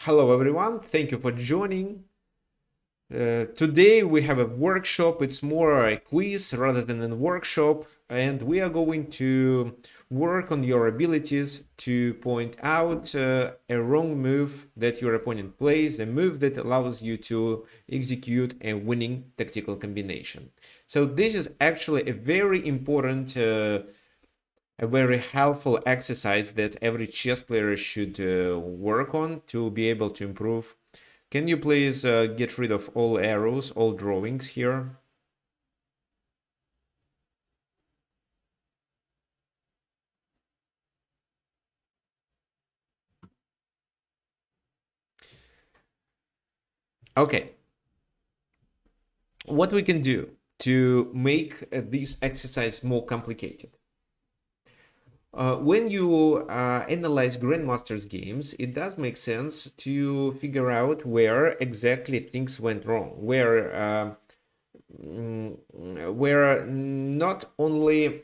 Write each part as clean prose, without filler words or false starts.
Hello everyone, thank you for joining. Today we have a workshop. It's more a quiz rather than a workshop, and we are going to work on your abilities to point out a wrong move that your opponent plays, a move that allows you to execute a winning tactical combination. So this is actually a very important a very helpful exercise that every chess player should work on to be able to improve. Can you please get rid of all arrows, all drawings here? Okay. What we can do to make this exercise more complicated? When you analyze grandmasters games, it does make sense to figure out where exactly things went wrong, where not only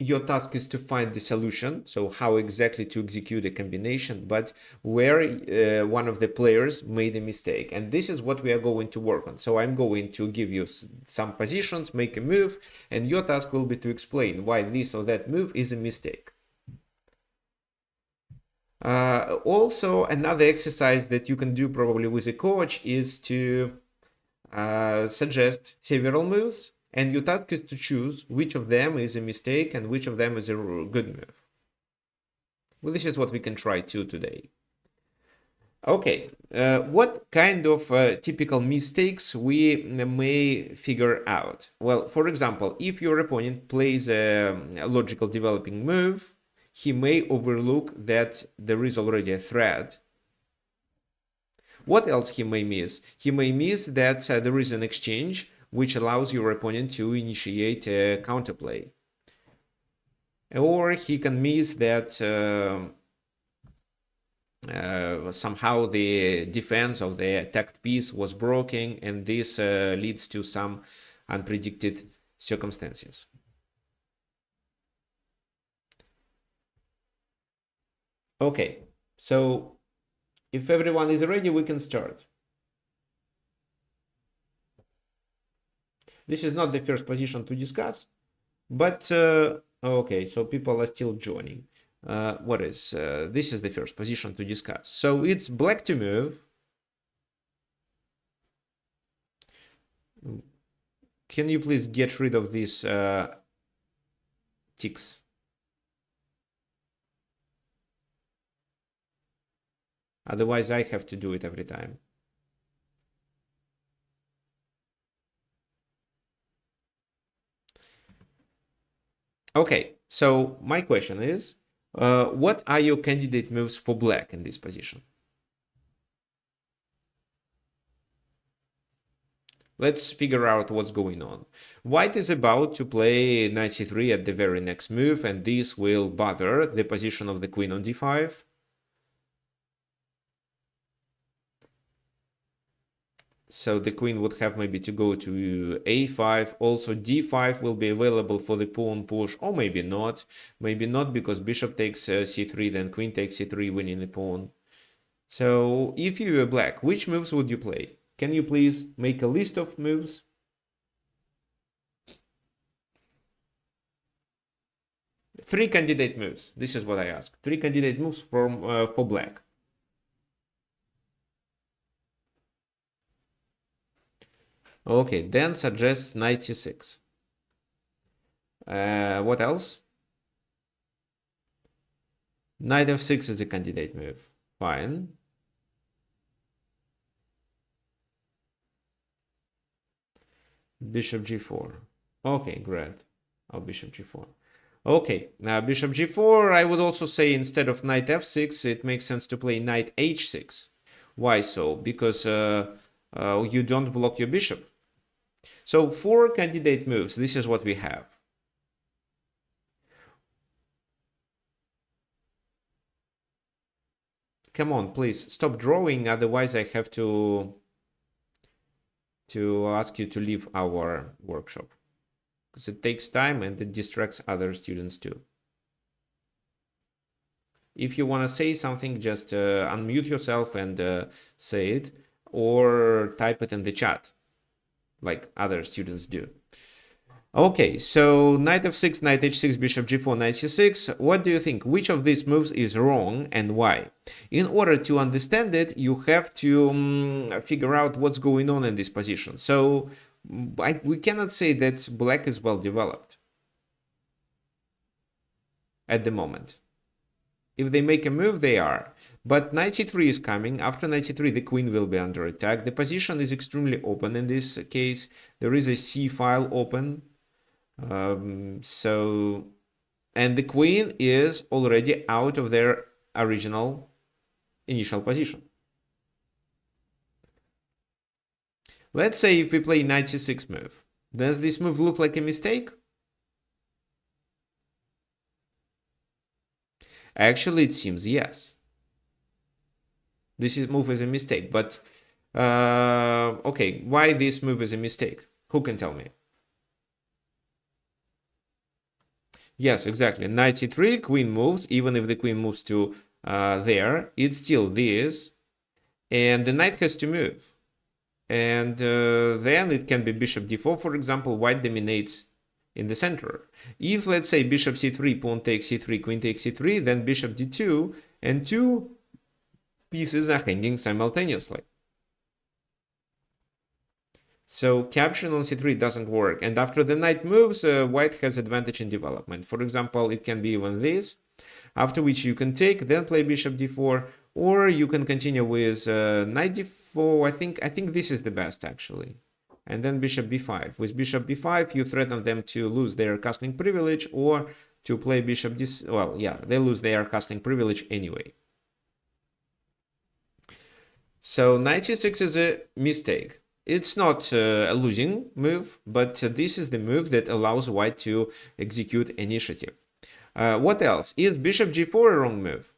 your task is to find the solution, so how exactly to execute a combination, but where one of the players made a mistake. And this is what we are going to work on. So I'm going to give you some positions, make a move, and your task will be to explain why this or that move is a mistake. Also, another exercise that you can do probably with a coach is to suggest several moves, and your task is to choose which of them is a mistake and which of them is a good move. Well, this is what we can try to today. Okay, what kind of typical mistakes we may figure out? Well, for example, if your opponent plays a logical developing move, he may overlook that there is already a thread. What else he may miss? He may miss that there is an exchange which allows your opponent to initiate a counterplay. Or he can miss that somehow the defense of the attacked piece was broken, and this leads to some unpredicted circumstances. Okay, so if everyone is ready, we can start. This is not the first position to discuss, but okay, so people are still joining. This is the first position to discuss. So it's black to move. Can you please get rid of these ticks? Otherwise, I have to do it every time. Okay, so my question is, what are your candidate moves for black in this position? Let's figure out what's going on. White is about to play knight c3 at the very next move, and this will bother the position of the queen on d5. So the queen would have maybe to go to a5. Also d5 will be available for the pawn push, or maybe not. Maybe not, because bishop takes c3, then queen takes c3, winning the pawn. So if you were black, which moves would you play? Can you please make a list of moves? Three candidate moves. This is what I ask. Three candidate moves for black. Okay, then suggest knight c6. What else? Knight f6 is a candidate move. Fine. Bishop g4. Okay, great. Oh, bishop g4. Okay, now bishop g4, I would also say instead of knight f6, it makes sense to play knight h6. Why so? Because you don't block your bishop. So four candidate moves, this is what we have. Come on, please, stop drawing, otherwise I have to ask you to leave our workshop. Because it takes time and it distracts other students too. If you want to say something, just unmute yourself and say it, or type it in the chat like other students do. Okay, so knight f6, knight h6, bishop g4, knight c6. What do you think? Which of these moves is wrong and why? In order to understand it, you have to figure out what's going on in this position. So we cannot say that black is well developed at the moment. If they make a move, they are. But knight c3 is coming. After knight c3, the queen will be under attack. The position is extremely open in this case. There is a c file open. And the queen is already out of their original initial position. Let's say if we play knight c6 move. Does this move look like a mistake? Actually, it seems yes. This move is a mistake, but okay, why this move is a mistake? Who can tell me? Yes, exactly. Knight c3, queen moves. Even if the queen moves to there, it's still this. And the knight has to move. And then it can be bishop d4, for example. White dominates in the center. If, let's say, bishop c3, pawn takes c3, queen takes c3, then bishop d2, and two pieces are hanging simultaneously. So capturing on c3 doesn't work. And after the knight moves, white has advantage in development. For example, it can be even this, after which you can take, then play bishop d4, or you can continue with knight d4. I think this is the best, actually. And then bishop b5. With bishop b5, you threaten them to lose their castling privilege, or to play bishop d. Well, yeah, they lose their castling privilege anyway. So knight c6 is a mistake. It's not a losing move, but this is the move that allows white to execute initiative. What else? Is bishop g4 a wrong move?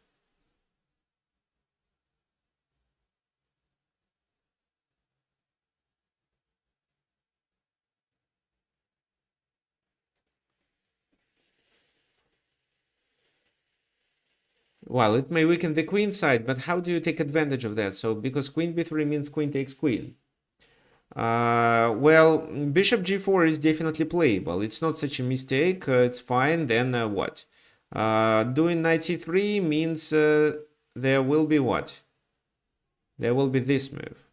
Well, it may weaken the queen side, but how do you take advantage of that? So because queen b3 means queen takes queen. Well, bishop g4 is definitely playable. It's not such a mistake. It's fine. Then what? Doing knight c3 means there will be what? There will be this move.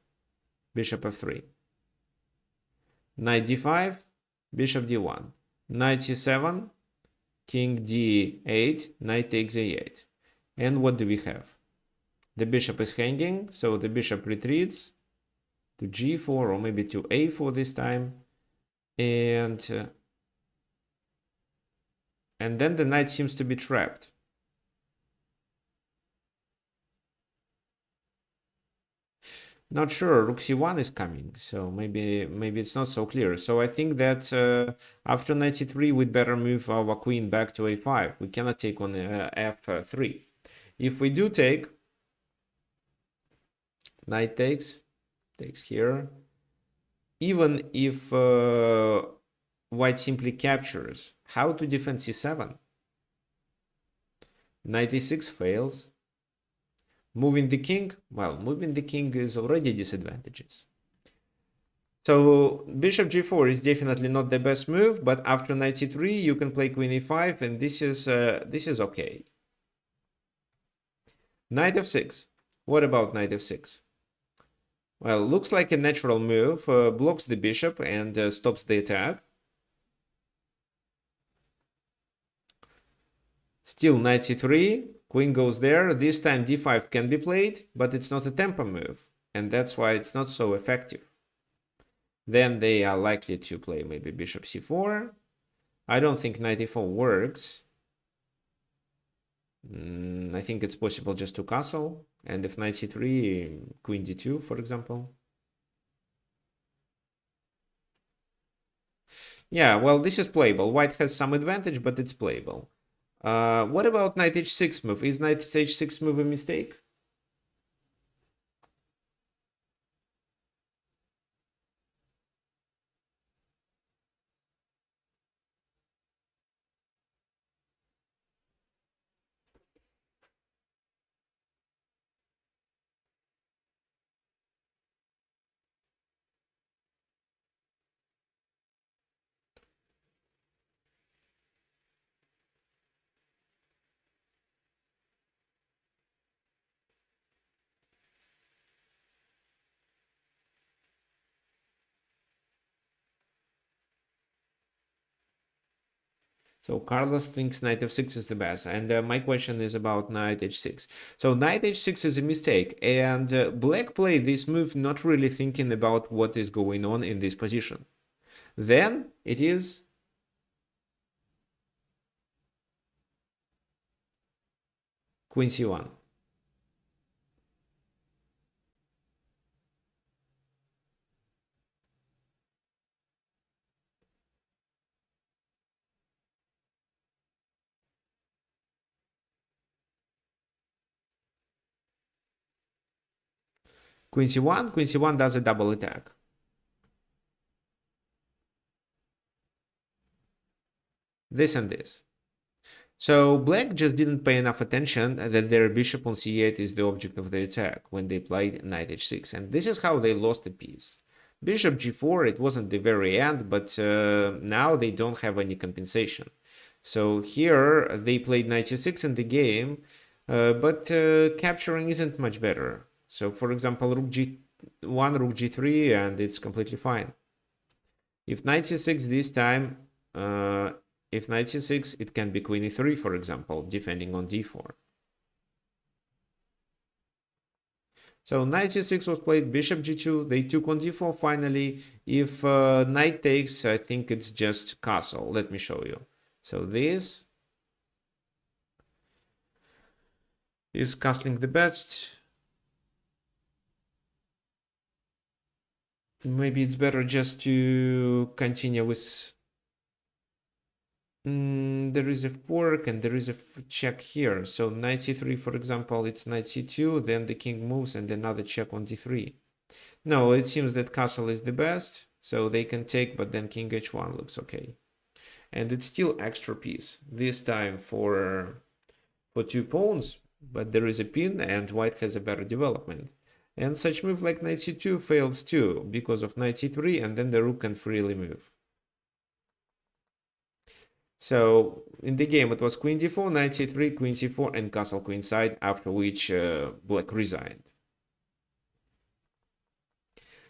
Bishop f3. Knight d5, bishop d1. Knight c7, king d8, knight takes a8. And what do we have? The bishop is hanging, so the bishop retreats to g4 or maybe to a4 this time. And then the knight seems to be trapped. Not sure. Rook c1 is coming, so maybe it's not so clear. So I think that after knight c3, we'd better move our queen back to a5. We cannot take on f3. If we do take, knight takes here. Even if white simply captures, how to defend c7? Knight e6 fails. Moving the king, well, moving the king is already disadvantages. So bishop g4 is definitely not the best move, but after knight c3 you can play queen e5, and this is okay. Knight f6. What about knight f6? Well, looks like a natural move, blocks the bishop and stops the attack. Still knight c3, queen goes there. This time d5 can be played, but it's not a tempo move, and that's why it's not so effective. Then they are likely to play maybe bishop c4. I don't think knight e4 works. I think it's possible just to castle, and if knight c3, queen d2, for example. Yeah, well, this is playable. White has some advantage, but it's playable. What about knight h6 move? Is knight h6 move a mistake? So Carlos thinks knight f6 is the best, and my question is about knight h6. So knight h6 is a mistake, and black played this move not really thinking about what is going on in this position. Then it is queen c1. Queen c1 does a double attack. This and this. So black just didn't pay enough attention that their bishop on c8 is the object of the attack when they played knight h6, and this is how they lost a piece. Bishop g4, it wasn't the very end, but now they don't have any compensation. So here they played knight c6 in the game, but capturing isn't much better. So for example, rook g1, rook g3, and it's completely fine. If knight c6 this time, if knight c6, it can be queen e3, for example, defending on d4. So knight c6 was played, bishop g2, they took on d4 finally. If knight takes, I think it's just castle. Let me show you. So this is castling the best. Maybe it's better just to continue with... there is a fork and there is a check here. So knight c3, for example, it's knight c2, then the king moves and another check on d3. No, it seems that castle is the best, so they can take, but then king h1 looks okay. And it's still extra piece, this time for 2 pawns, but there is a pin and white has a better development. And such move like knight c2 fails too, because of knight c3, and then the rook can freely move. So in the game it was queen d4, knight c3, queen c4, and castle queenside, after which black resigned.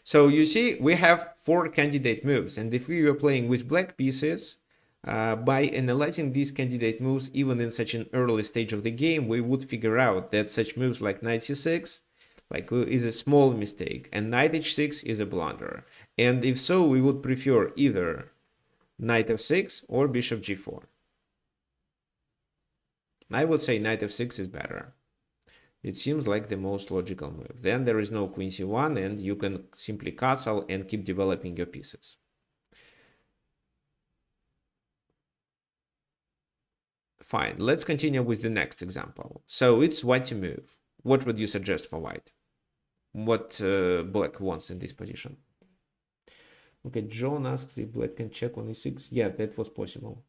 So you see, we have 4 candidate moves, and if we were playing with black pieces, by analyzing these candidate moves even in such an early stage of the game, we would figure out that such moves like knight c6 is a small mistake, and knight h6 is a blunder. And if so, we would prefer either knight f6 or bishop g4. I would say knight f6 is better. It seems like the most logical move. Then there is no queen c1, and you can simply castle and keep developing your pieces. Fine, let's continue with the next example. So it's white to move. What would you suggest for white? What black wants in this position? Okay, John asks if black can check on e6. Yeah, that was possible.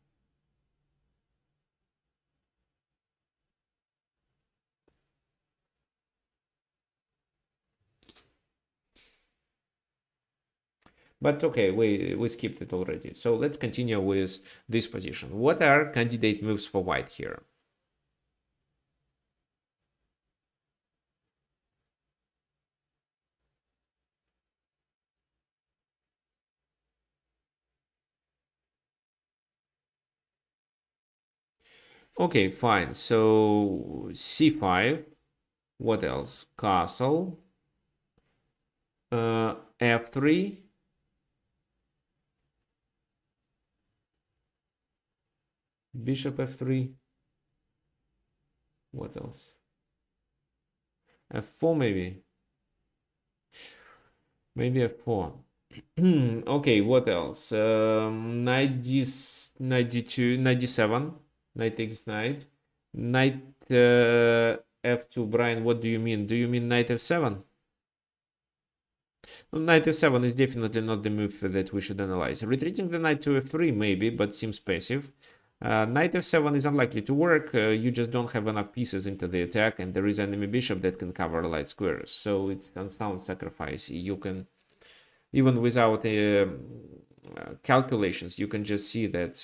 But okay, we skipped it already. So let's continue with this position. What are candidate moves for white here? Okay, fine. So c5. What else? Castle. F3. Bishop f3. What else? f4 maybe. Maybe f4. Okay, what else? Knight d2, knight d7, knight takes knight. Knight f2. Brian, what do you mean? Do you mean knight f7? Well, knight f7 is definitely not the move that we should analyze. Retreating the knight to f3 maybe, but seems passive. Knight f7 is unlikely to work. You just don't have enough pieces into the attack, and there is enemy bishop that can cover light squares. So it's unsound sacrifice. You can, even without calculations, you can just see that,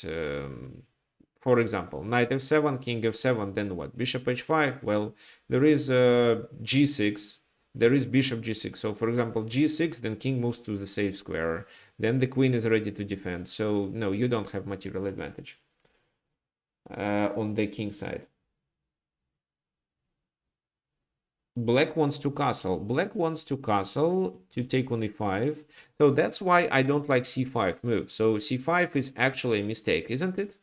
for example, knight f7, king f7, then what? Bishop h5. Well, there is g6. There is bishop g6. So for example, g6, then king moves to the safe square. Then the queen is ready to defend. So no, you don't have material advantage. on the king side. Black wants to castle. Black wants to castle to take on e5. So that's why I don't like c5 move. So c5 is actually a mistake, isn't it?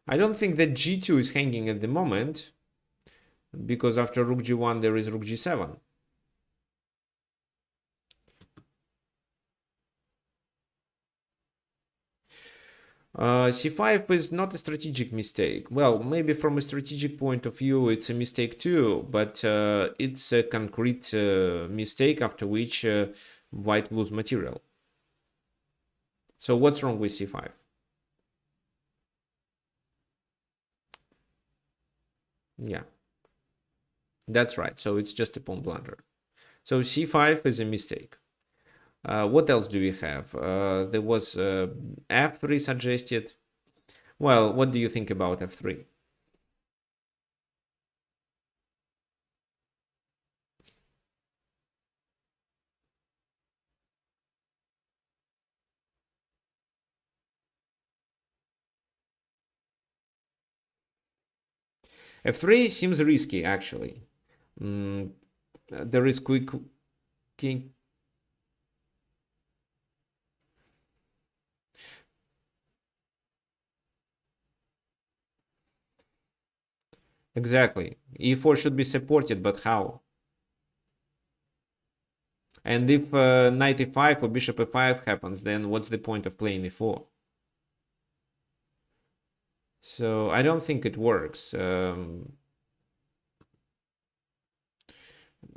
I don't think that g2 is hanging at the moment, because after rook g1 there is rook g7. c5 is not a strategic mistake. Well, maybe from a strategic point of view it's a mistake too, but it's a concrete mistake after which white lose material. So what's wrong with c5? Yeah, that's right. So it's just a pawn blunder. So c5 is a mistake. What else do we have? There was f3 suggested. Well, what do you think about f3? f3 seems risky, actually. There is quick king. Exactly. e4 should be supported, but how? And if knight e5 or bishop e5 happens, then what's the point of playing e4? So I don't think it works.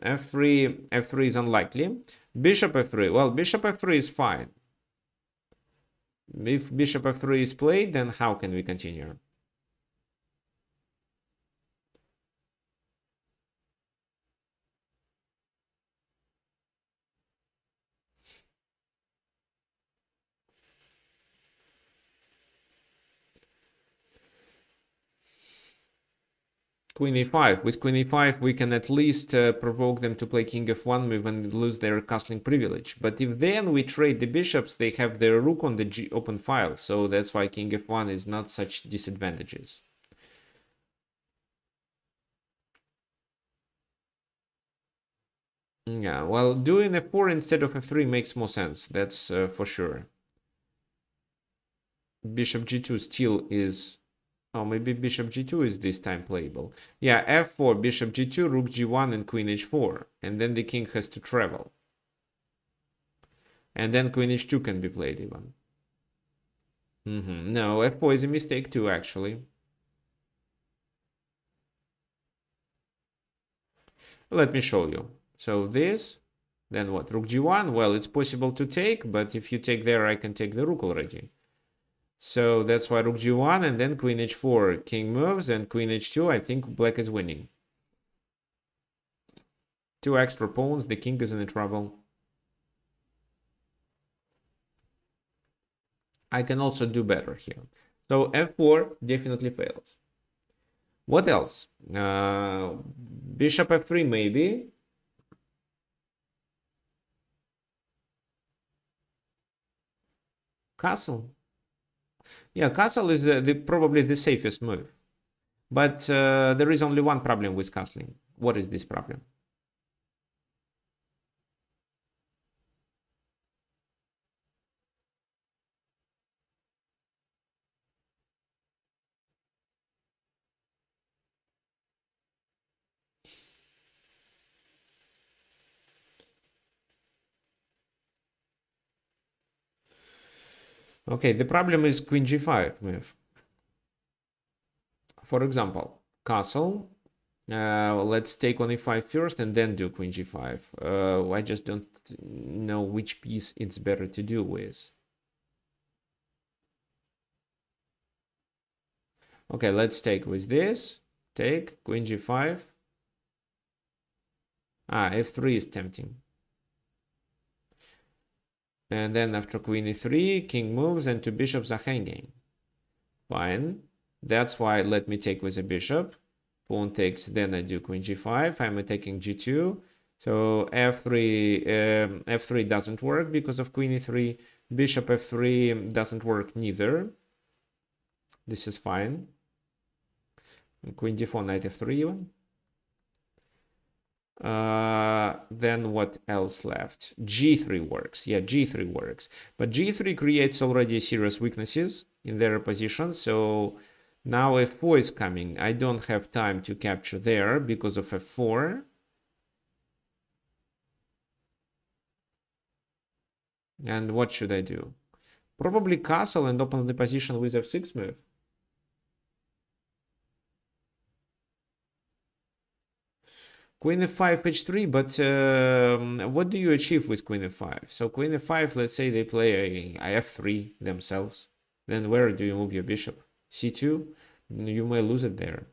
f3 is unlikely. Bishop f3. Well, bishop f3 is fine. If bishop f3 is played, then how can we continue? Queen e5. With queen e5, we can at least provoke them to play king f1 move and lose their castling privilege. But if then we trade the bishops, they have their rook on the G open file. So that's why king f1 is not such disadvantages. Yeah, well, doing f4 instead of f3 makes more sense. That's for sure. Bishop g2 still is... Oh, maybe bishop g2 is this time playable. Yeah, f4, bishop g2, rook g1, and queen h4. And then the king has to travel. And then queen h2 can be played even. No, f4 is a mistake too, actually. Let me show you. So this, then what? Rook g1? Well, it's possible to take, but if you take there, I can take the rook already. So that's why rook g1 and then queen h4. King moves and queen h2. I think black is winning. Two extra pawns. The king is in trouble. I can also do better here. So f4 definitely fails. What else? Bishop f3 maybe. Castle. Yeah, castle is probably the safest move. But there is only one problem with castling. What is this problem? Okay, the problem is queen g5 move. For example, castle. Let's take on e5 first and then do queen g5. I just don't know which piece it's better to do with. Okay, let's take with this. Take queen g5. F3 is tempting. And then after queen e3, king moves and two bishops are hanging. Fine. That's why let me take with a bishop. pawn takes, then I do queen g5. I'm attacking g2. So f3 doesn't work because of queen e3. Bishop f3 doesn't work neither. This is fine. Queen d4, knight f3 even. Then what else left? G3 works. Yeah, G3 works. But G3 creates already serious weaknesses in their position. So now f4 is coming. I don't have time to capture there because of f4. And what should I do? Probably castle and open the position with f6 move. Queen f5, h3, but what do you achieve with queen f5? So queen f5, let's say they play a f3 themselves. Then where do you move your bishop? c2? You may lose it there.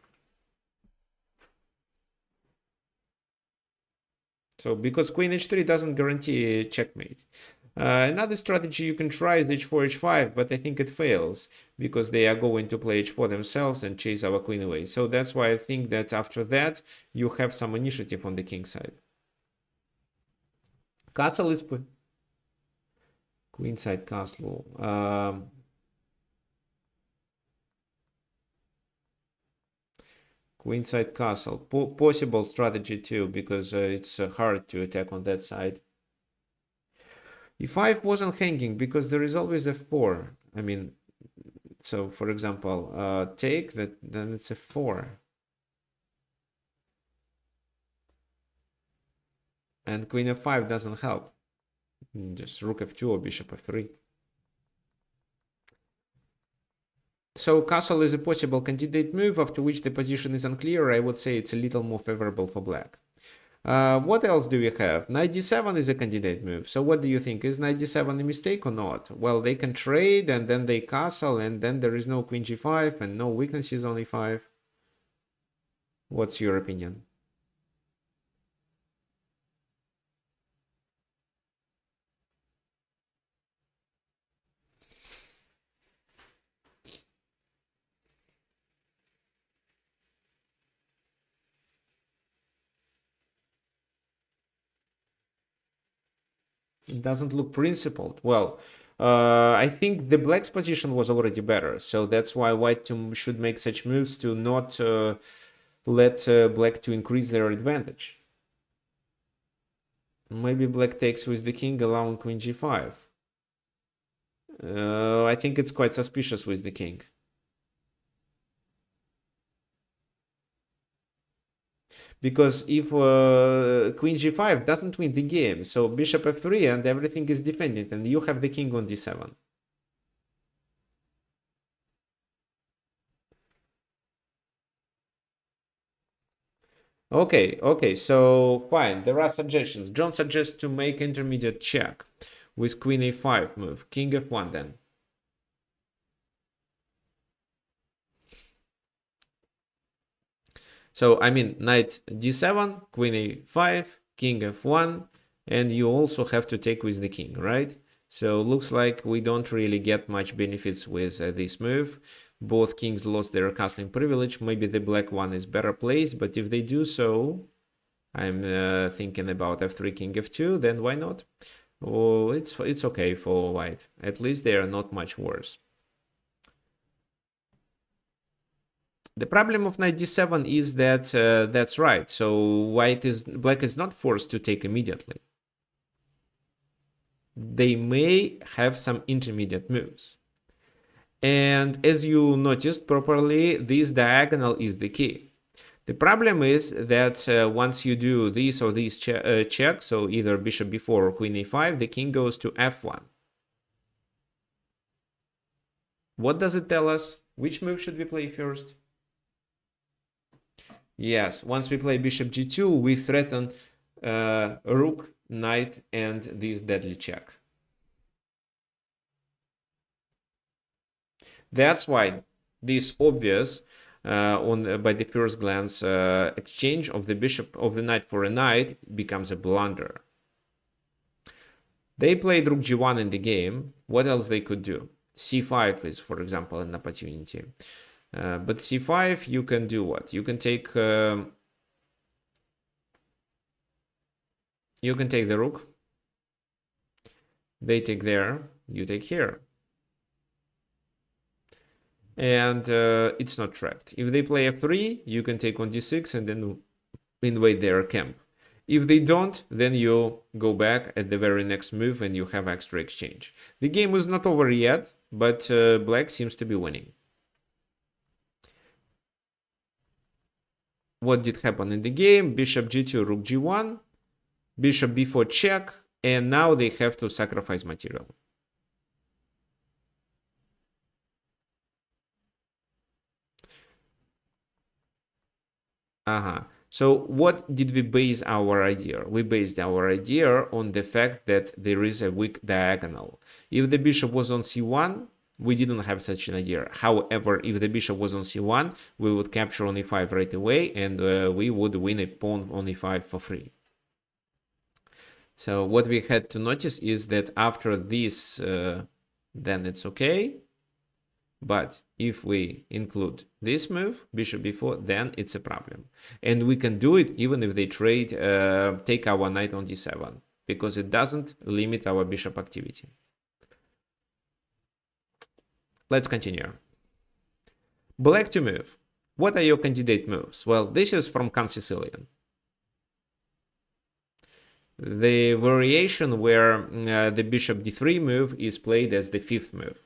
So because queen h3 doesn't guarantee checkmate. Another strategy you can try is h4, h5, but I think it fails because they are going to play h4 themselves and chase our queen away. So that's why I think that after that, you have some initiative on the king side. Castle is queenside castle. Queenside castle. Possible strategy too, because it's hard to attack on that side. e5 wasn't hanging because there is always f4. I mean, so for example, take that, then it's f4. And queen f5 doesn't help. Just rook f2 or bishop f3. So castle is a possible candidate move, after which the position is unclear. I would say it's a little more favorable for black. What else do we have? Knight d7 is a candidate move. So what do you think? Is knight d7 a mistake or not? Well, they can trade and then they castle and then there is no queen g5 and no weaknesses on e5. What's your opinion? It doesn't look principled. Well, I think the black's position was already better. So that's why white should make such moves to not let black to increase their advantage. Maybe black takes with the king, allowing queen g5. I think it's quite suspicious with the king. Because if queen g5 doesn't win the game, so bishop f3 and everything is defended, and you have the king on d7. Okay, so fine. There are suggestions. John suggests to make intermediate check with queen a5 move. King f1 then. So, I mean, knight d7, queen a5, king f1, and you also have to take with the king, right? So, looks like we don't really get much benefits with this move. Both kings lost their castling privilege. Maybe the black one is better placed, but if they do so, I'm thinking about f3, king f2, then why not? Oh, it's okay for white. At least they are not much worse. The problem of knight d7 is that that's right. So black is not forced to take immediately. They may have some intermediate moves. And as you noticed properly, this diagonal is the key. The problem is that once you do this or this check, so either bishop b4 or queen a5, the king goes to f1. What does it tell us? Which move should we play first? Yes, once we play bishop g2, we threaten rook, knight, and this deadly check. That's why this obvious by the first glance exchange of the bishop of the knight for a knight becomes a blunder. They played rook g1 in the game. What else they could do? c5 is, for example, an opportunity. But c5, you can do what? You can take the rook. They take there, you take here. And it's not trapped. If they play f3, you can take on d6 and then invade their camp. If they don't, then you go back at the very next move and you have extra exchange. The game is not over yet, but black seems to be winning. What did happen in the game? Bishop g2, rook g1, bishop b4 check, and now they have to sacrifice material. So what did we base our idea? We based our idea on the fact that there is a weak diagonal. If the bishop was on c1, we didn't have such an idea. However, if the bishop was on c1, we would capture on e5 right away, and we would win a pawn on e5 for free. So what we had to notice is that after this, then it's okay. But if we include this move, bishop b4, then it's a problem. And we can do it even if they trade, take our knight on d7, because it doesn't limit our bishop activity. Let's continue. Black to move. What are your candidate moves? Well, this is from Can Sicilian. The variation where the bishop d3 move is played as the fifth move.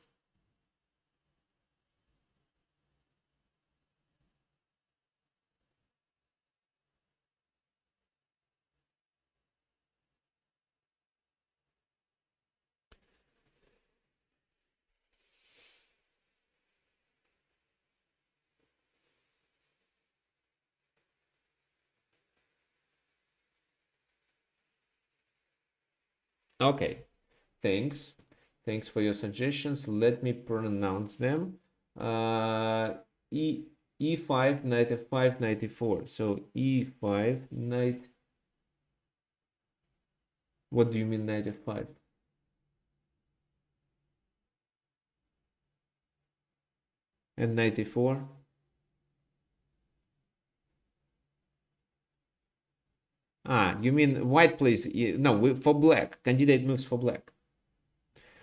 Okay, thanks. Thanks for your suggestions. Let me pronounce them. E5, knight f5, knight e4. So e5, knight. What do you mean knight f5? And knight e4? You mean white plays? No, for black. Candidate moves for black.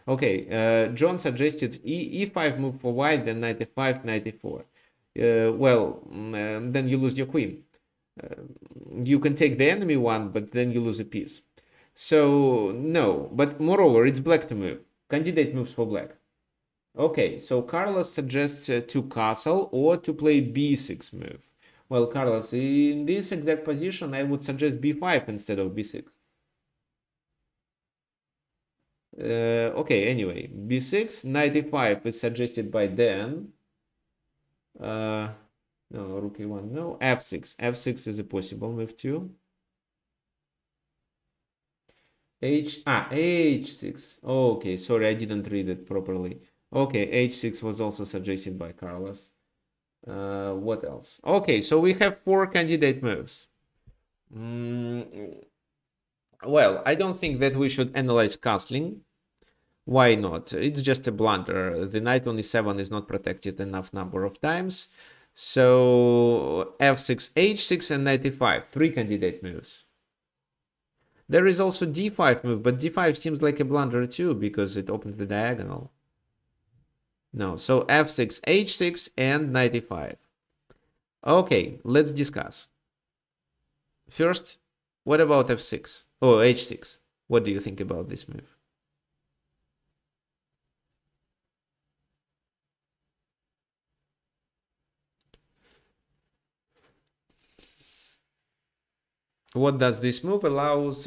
Okay, John suggested e5 move for white, then knight f5, knight e4. Then you lose your queen. You can take the enemy one, but then you lose a piece. So no, but moreover, it's black to move. Candidate moves for black. Okay, so Carlos suggests to castle or to play b6 move. Well, Carlos, in this exact position, I would suggest b5 instead of b6. Okay, anyway, b6, knight e5 is suggested by Dan. No, rook e1, no. f6. f6 is a possible move too. h6. Okay, sorry, I didn't read it properly. Okay, h6 was also suggested by Carlos. What else? Okay, so we have 4 candidate moves. Well, I don't think that we should analyze castling. Why not? It's just a blunder. The knight on e7 is not protected enough number of times. So f6, h6, and knight e5, 3 candidate moves. There is also d5 move, but d5 seems like a blunder too because it opens the diagonal. No, so f6, h6, and knight e5. Okay, let's discuss. First, what about f6? Oh, h6. What do you think about this move? What does this move allows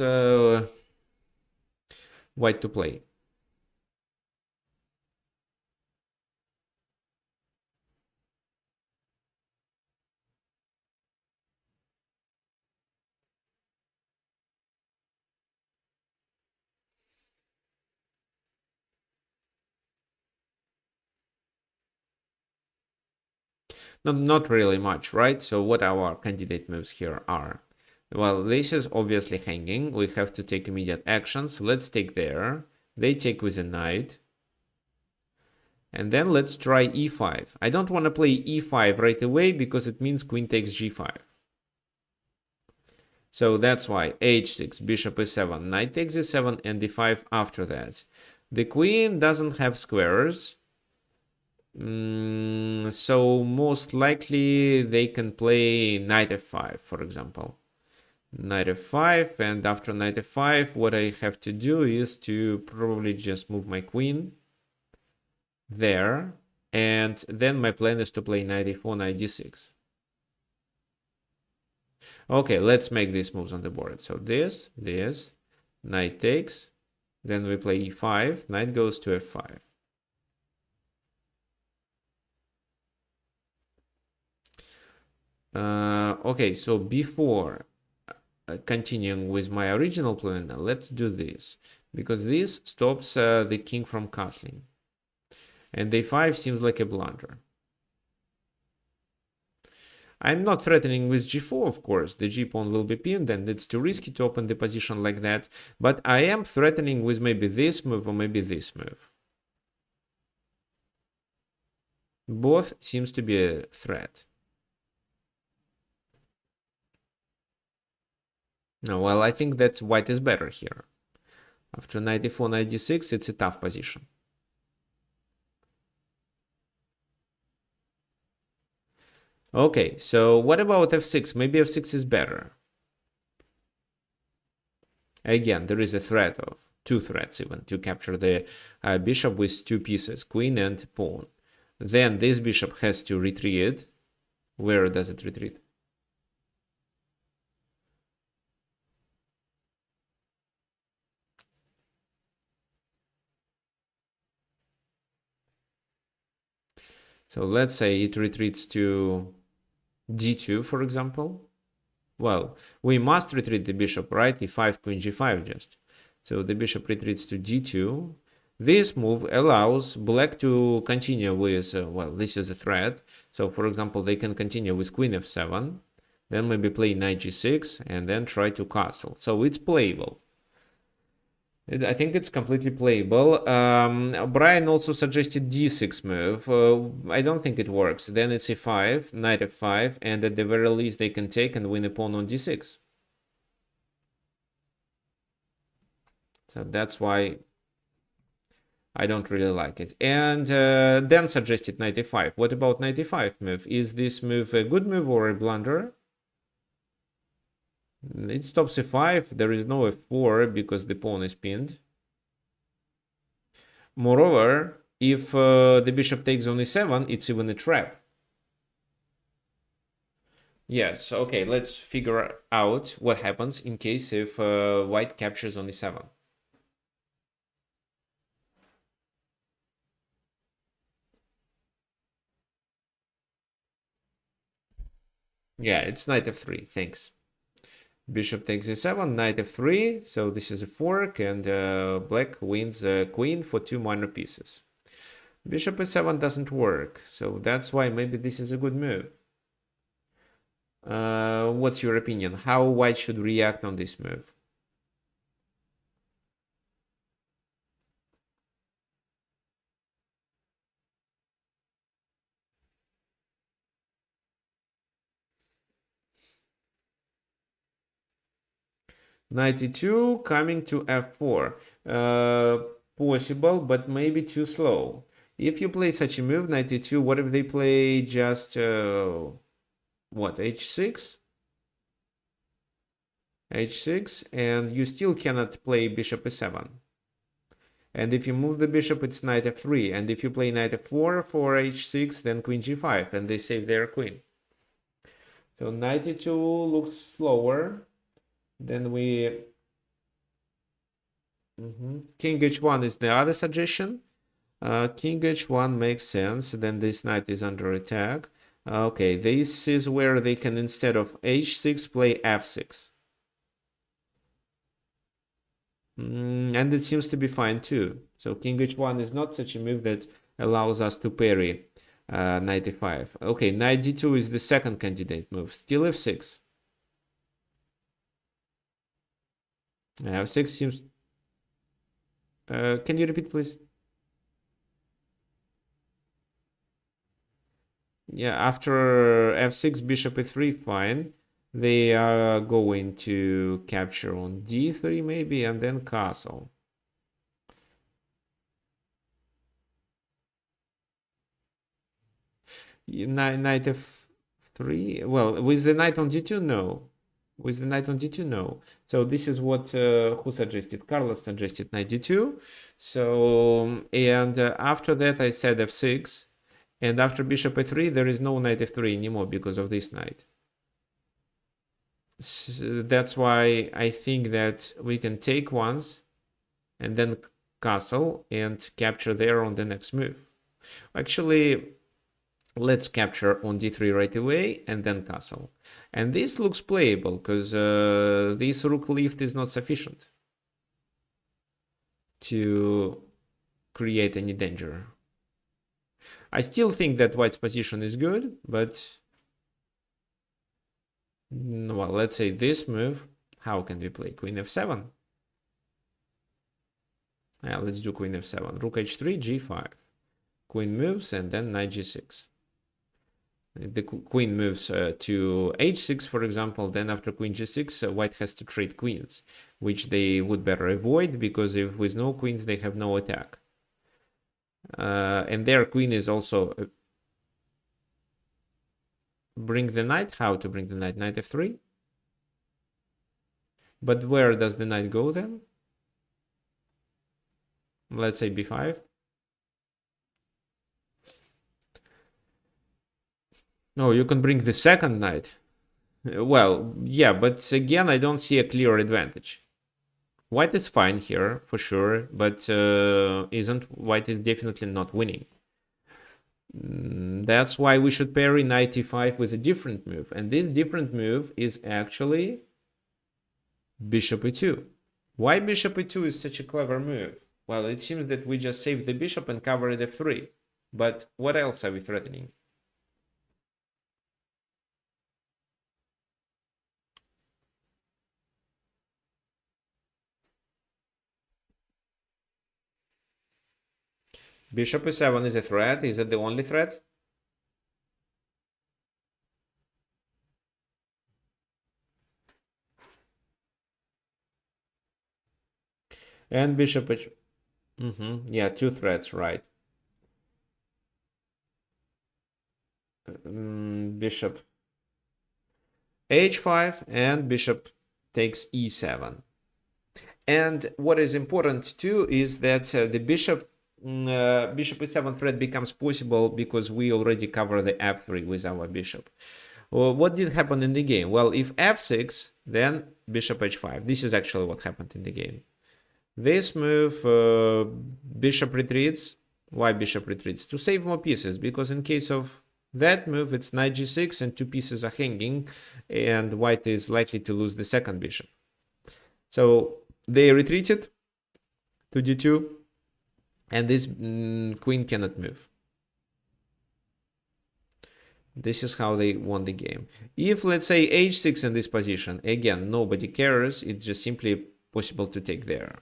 white to play? Not really much, right? So what our candidate moves here are? Well, this is obviously hanging. We have to take immediate actions. Let's take there. They take with a knight. And then let's try e5. I don't want to play e5 right away because it means queen takes g5. So that's why h6, bishop e7, knight takes e7, and d5 after that. The queen doesn't have squares. So most likely they can play knight f5, for example. Knight f5, and after knight f5, what I have to do is to probably just move my queen there. And then my plan is to play knight e4, knight d6. Okay, let's make these moves on the board. So this, knight takes, then we play e5, knight goes to f5. Okay, so before continuing with my original plan, let's do this, because this stops the king from castling. And a5 seems like a blunder. I'm not threatening with g4, of course. The g-pawn will be pinned and it's too risky to open the position like that. But I am threatening with maybe this move or maybe this move. Both seems to be a threat. No, well, I think that white is better here. After knight e4, knight d6, it's a tough position. Okay, so what about f6? Maybe f6 is better. Again, there is a threat of two threats even to capture the bishop with two pieces, queen and pawn. Then this bishop has to retreat. Where does it retreat? So let's say it retreats to d2, for example. Well, we must retreat the bishop, right? e5, queen g5 just. So the bishop retreats to d2. This move allows black to continue with, well, this is a threat. So, for example, they can continue with queen f7, then maybe play knight g6, and then try to castle. So it's playable. I think it's completely playable. Brian also suggested d6 move. I don't think it works. Then it's e5, knight f5, and at the very least they can take and win a pawn on d6. So that's why I don't really like it. And Dan suggested knight e5. What about knight e5 move? Is this move a good move or a blunder? It stops e5. There is no f4 because the pawn is pinned. Moreover, if the bishop takes on e7, it's even a trap. Yes, okay, let's figure out what happens in case if white captures on e7. Yeah, it's knight f3, thanks. Bishop takes e7, knight f3, so this is a fork, and black wins queen for two minor pieces. Bishop e7 doesn't work, so that's why maybe this is a good move. What's your opinion? How white should react on this move? Knight e2 coming to f4. Possible, but maybe too slow. If you play such a move, knight e2, what if they play just, what, h6? h6, and you still cannot play bishop e7. And if you move the bishop, it's knight f3. And if you play knight f4 for h6, then queen g5, and they save their queen. So knight e2 looks slower. Then we... King h1 is the other suggestion. King h1 makes sense. Then this knight is under attack. Okay, this is where they can, instead of h6, play f6. And it seems to be fine too. So king h1 is not such a move that allows us to parry knight e5. Okay, knight d2 is the second candidate move. Still f6. F6 seems... can you repeat, please? Yeah, after f6, bishop e3, fine. They are going to capture on d3 maybe, and then castle. Knight f3. Well, with the knight on d2, no. With the knight on d2, no. So this is what who suggested? Carlos suggested knight d2. So and after that I said f6, and after bishop a3 there is no knight f3 anymore because of this knight. So that's why I think that we can take once and then castle and capture there on the next move. Actually, let's capture on d3 right away and then castle. And this looks playable because this rook lift is not sufficient to create any danger. I still think that white's position is good, but well, let's say this move. How can we play? Queen f7. Yeah, let's do queen f7. Rook h3, g5. Queen moves and then knight g6. The queen moves to h6, for example, then after queen g6, white has to trade queens, which they would better avoid, because if with no queens, they have no attack. And their queen is also... bring the knight? How to bring the knight? Knight f3? But where does the knight go then? Let's say b5. No, you can bring the second knight. Well, yeah, but again, I don't see a clear advantage. White is fine here, for sure, but white is definitely not winning. That's why we should parry knight e5 with a different move. And this different move is actually bishop e2. Why bishop e2 is such a clever move? Well, it seems that we just saved the bishop and covered f3. But what else are we threatening? Bishop e7 is a threat. Is it the only threat? And bishop h... Yeah, two threats, right. Bishop h5 and bishop takes e7. And what is important too is that the bishop e7 threat becomes possible because we already cover the f3 with our bishop. What did happen in the game? Well, if f6, then bishop h5. This is actually what happened in the game. This move, bishop retreats. Why bishop retreats? To save more pieces, because in case of that move, it's knight g6 and two pieces are hanging, and white is likely to lose the second bishop. So they retreated to d2, and this queen cannot move. This is how they won the game. If, let's say, h6 in this position, again, nobody cares. It's just simply possible to take there.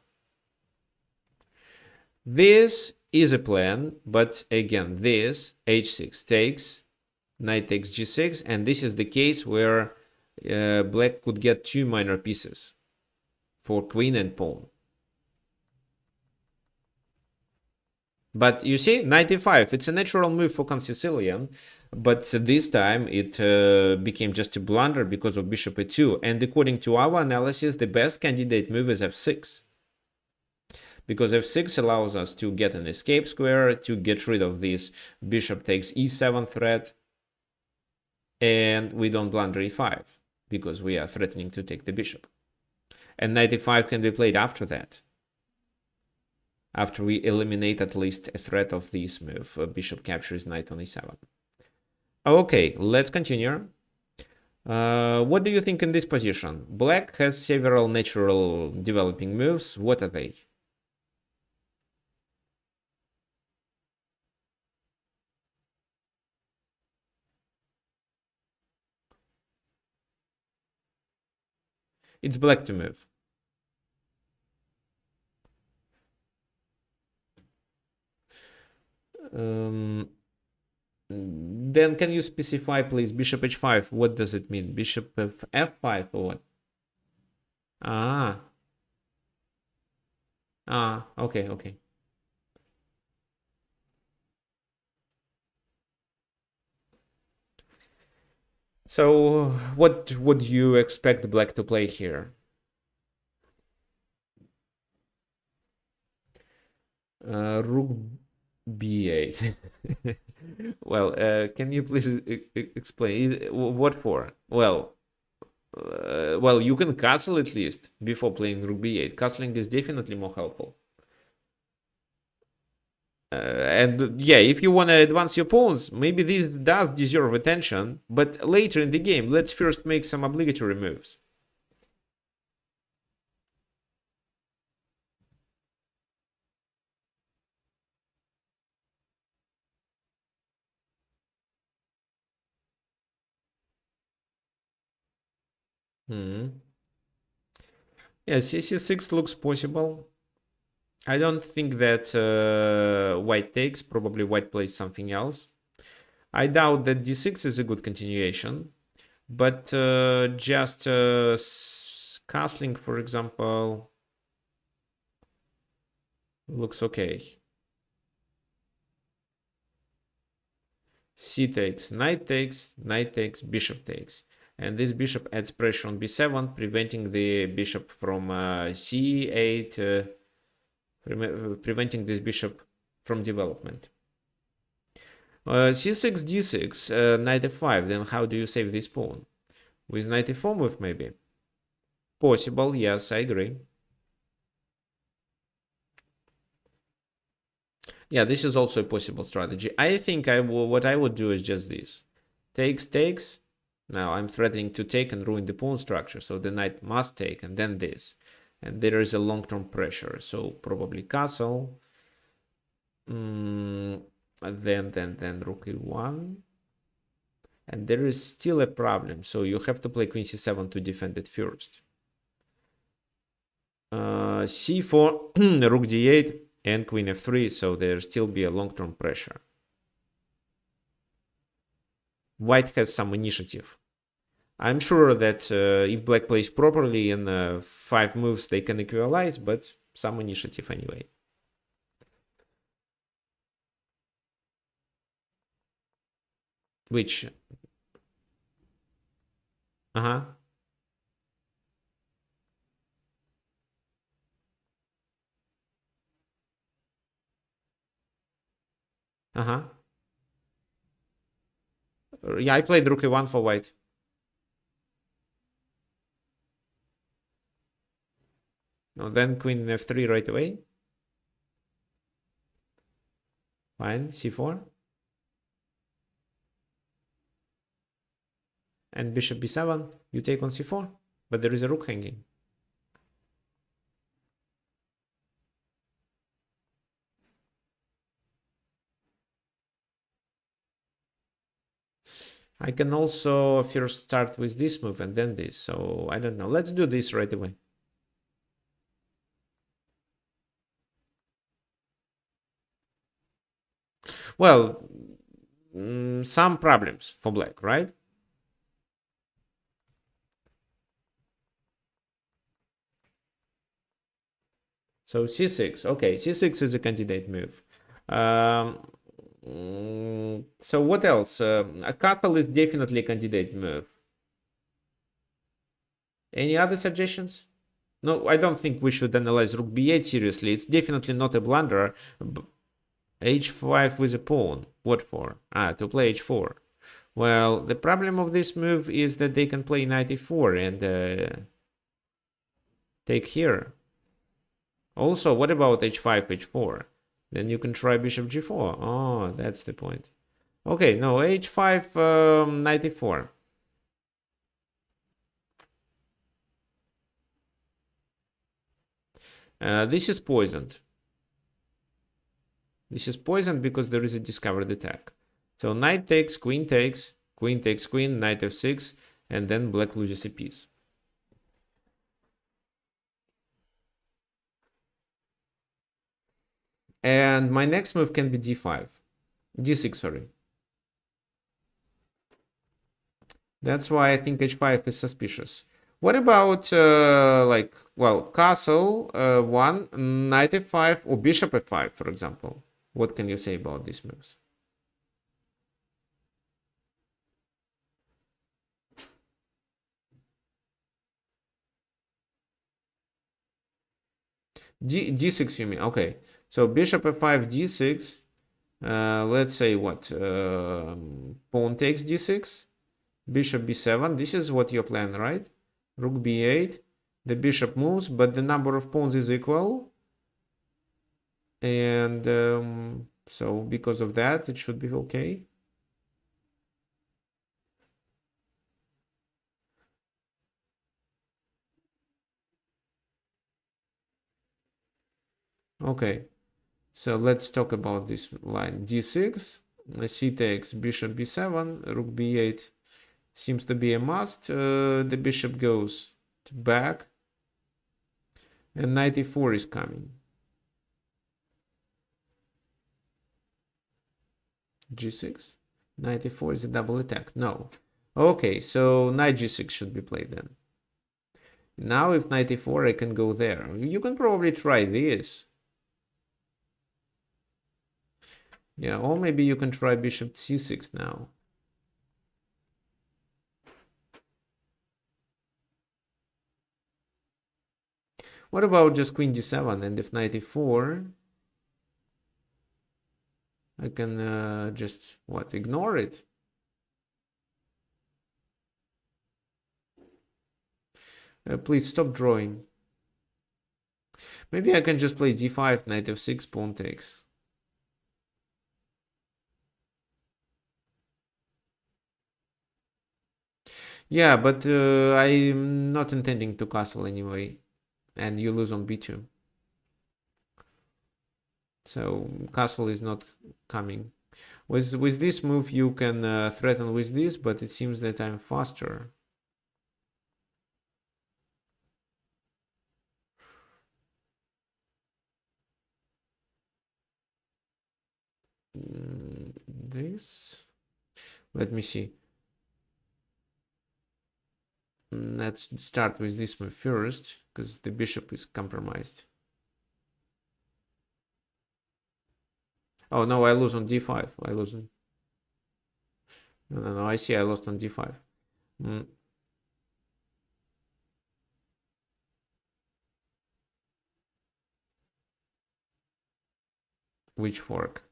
This is a plan, but again, this h6 takes, knight takes g6, and this is the case where black could get two minor pieces for queen and pawn. But you see, knight e5, it's a natural move for Concilium, but this time it became just a blunder because of bishop e2. And according to our analysis, the best candidate move is f6. Because f6 allows us to get an escape square, to get rid of this bishop takes e7 threat, and we don't blunder e5, because we are threatening to take the bishop. And knight e5 can be played after that, after we eliminate at least a threat of this move. Bishop captures knight on e7. Okay, let's continue. What do you think in this position? Black has several natural developing moves. What are they? It's black to move. Then can you specify, please, bishop h5? What does it mean? Bishop f5 or what? Ah. Ah, okay, okay. So what would you expect black to play here? Rook b8. Well, can you please explain what for? Well, you can castle at least before playing rook b8. Castling is definitely more helpful. And yeah, if you want to advance your pawns, maybe this does deserve attention, but later in the game, let's first make some obligatory moves. Hmm. Yeah, cc6 looks possible. I don't think that white takes. Probably white plays something else. I doubt that d6 is a good continuation, but just castling, for example, looks okay. C takes, knight takes, knight takes, bishop takes. And this bishop adds pressure on b7, preventing the bishop from c8, preventing this bishop from development. c6, d6, knight f5. Then how do you save this pawn? With knight e4 move, maybe? Possible, yes, I agree. Yeah, this is also a possible strategy. I think what I would do is just this. Takes, takes. Now I'm threatening to take and ruin the pawn structure, so the knight must take, and then this. And there is a long-term pressure, so probably castle. Then rook e1. And there is still a problem, so you have to play queen c7 to defend it first. c4, rook d8, and queen f3, so there still be a long-term pressure. White has some initiative. I'm sure that if black plays properly in 5 moves, they can equalize, but some initiative anyway. Which? Uh-huh. Uh-huh. Yeah, I played rook e1 for white. No, then queen f3 right away. Fine, c4. And bishop b7, you take on c4, but there is a rook hanging. I can also first start with this move and then this, so I don't know. Let's do this right away. Well, some problems for black, right? So c6, okay, c6 is a candidate move. So what else? A castle is definitely a candidate move. Any other suggestions? No, I don't think we should analyze rook b8 seriously. It's definitely not a blunder. h5 with a pawn. What for? To play h4. Well, the problem of this move is that they can play knight e4 and take here. Also, what about h5, h4? Then you can try bishop g4. Oh, that's the point. Okay, no, h5, knight e4. This is poisoned. This is poisoned because there is a discovered attack. So knight takes, queen takes, queen takes queen, knight f6, and then black loses a piece. And my next move can be d5. d6, sorry. That's why I think h5 is suspicious. What about like, well, castle 1, knight f5, or bishop f5, for example? What can you say about these moves? D6, you mean? Okay. So bishop f5, d6. Let's say what? Pawn takes d6. Bishop b7. This is what you're planning, right? Rook b8. The bishop moves, but the number of pawns is equal. And so because of that, it should be okay. Okay. So let's talk about this line. d6. C takes bishop b7. Rook b8 seems to be a must. The bishop goes back. And knight e4 is coming. g6. Knight e4 is a double attack. No. Okay, so knight g6 should be played then. Now if knight e4, I can go there. You can probably try this. Yeah, or maybe you can try bishop c6 now. What about just queen d7? And if knight e4, I can just, what, ignore it? Please stop drawing. Maybe I can just play d5, knight f6, pawn takes. Yeah, but I'm not intending to castle anyway. And you lose on b2. So castle is not coming. With this move, you can threaten with this, but it seems that I'm faster. This. Let me see. Let's start with this move first, because the bishop is compromised. Oh no, I lose on d5. I lose on... No, I see I lost on d5. Which fork?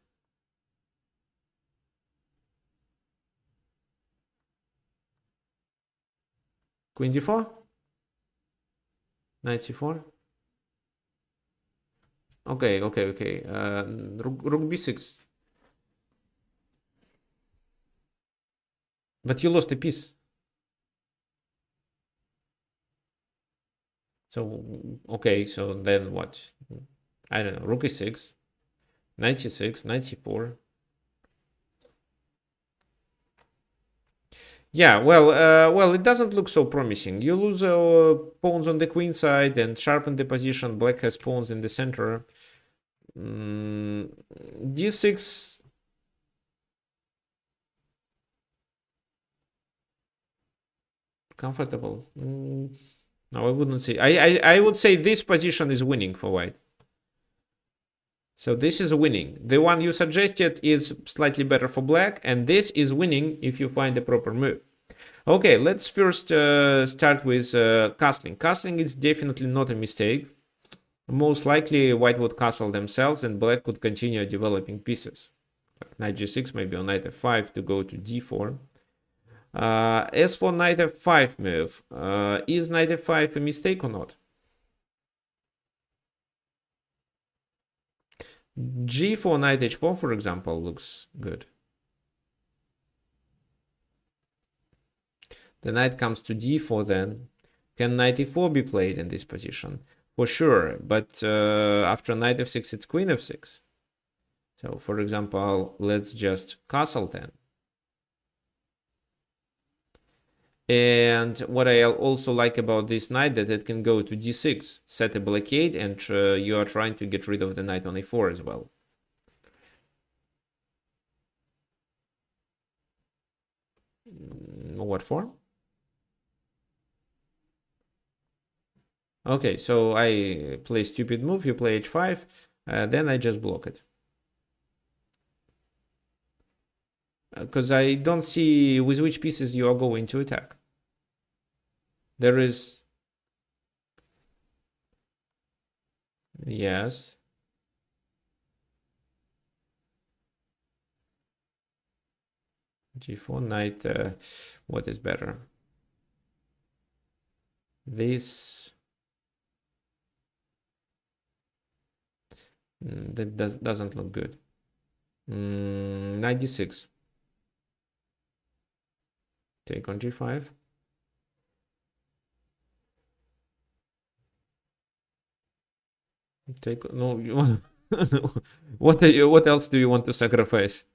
Queen d4? Knight c4? Okay. Rook b6. But you lost a piece. So, okay, so then what? I don't know, rook e6, knight c6, knight c4. Yeah, well, it doesn't look so promising. You lose pawns on the queen side and sharpen the position. Black has pawns in the center. d6. Comfortable. No, I wouldn't say. I would say this position is winning for white. So this is winning. The one you suggested is slightly better for black, and this is winning if you find the proper move. Okay, let's first start with castling. Castling is definitely not a mistake. Most likely white would castle themselves and black could continue developing pieces. Like knight g6 maybe, or knight f5 to go to d4. As for knight f5 move, is knight f5 a mistake or not? g4, knight h4, for example, looks good. The knight comes to d4 then. Can knight e4 be played in this position? For sure, but after knight f6, it's queen f6. So, for example, let's just castle then. And what I also like about this knight, that it can go to d6, set a blockade, and you are trying to get rid of the knight on e4 as well. What for? Okay, so I play stupid move, you play h5, then I just block it. Because I don't see with which pieces you are going to attack. There is... Yes. G4, knight, what is better? This... that doesn't look good. Knight d6. Take on g5. Take... No, you... what else do you want to sacrifice?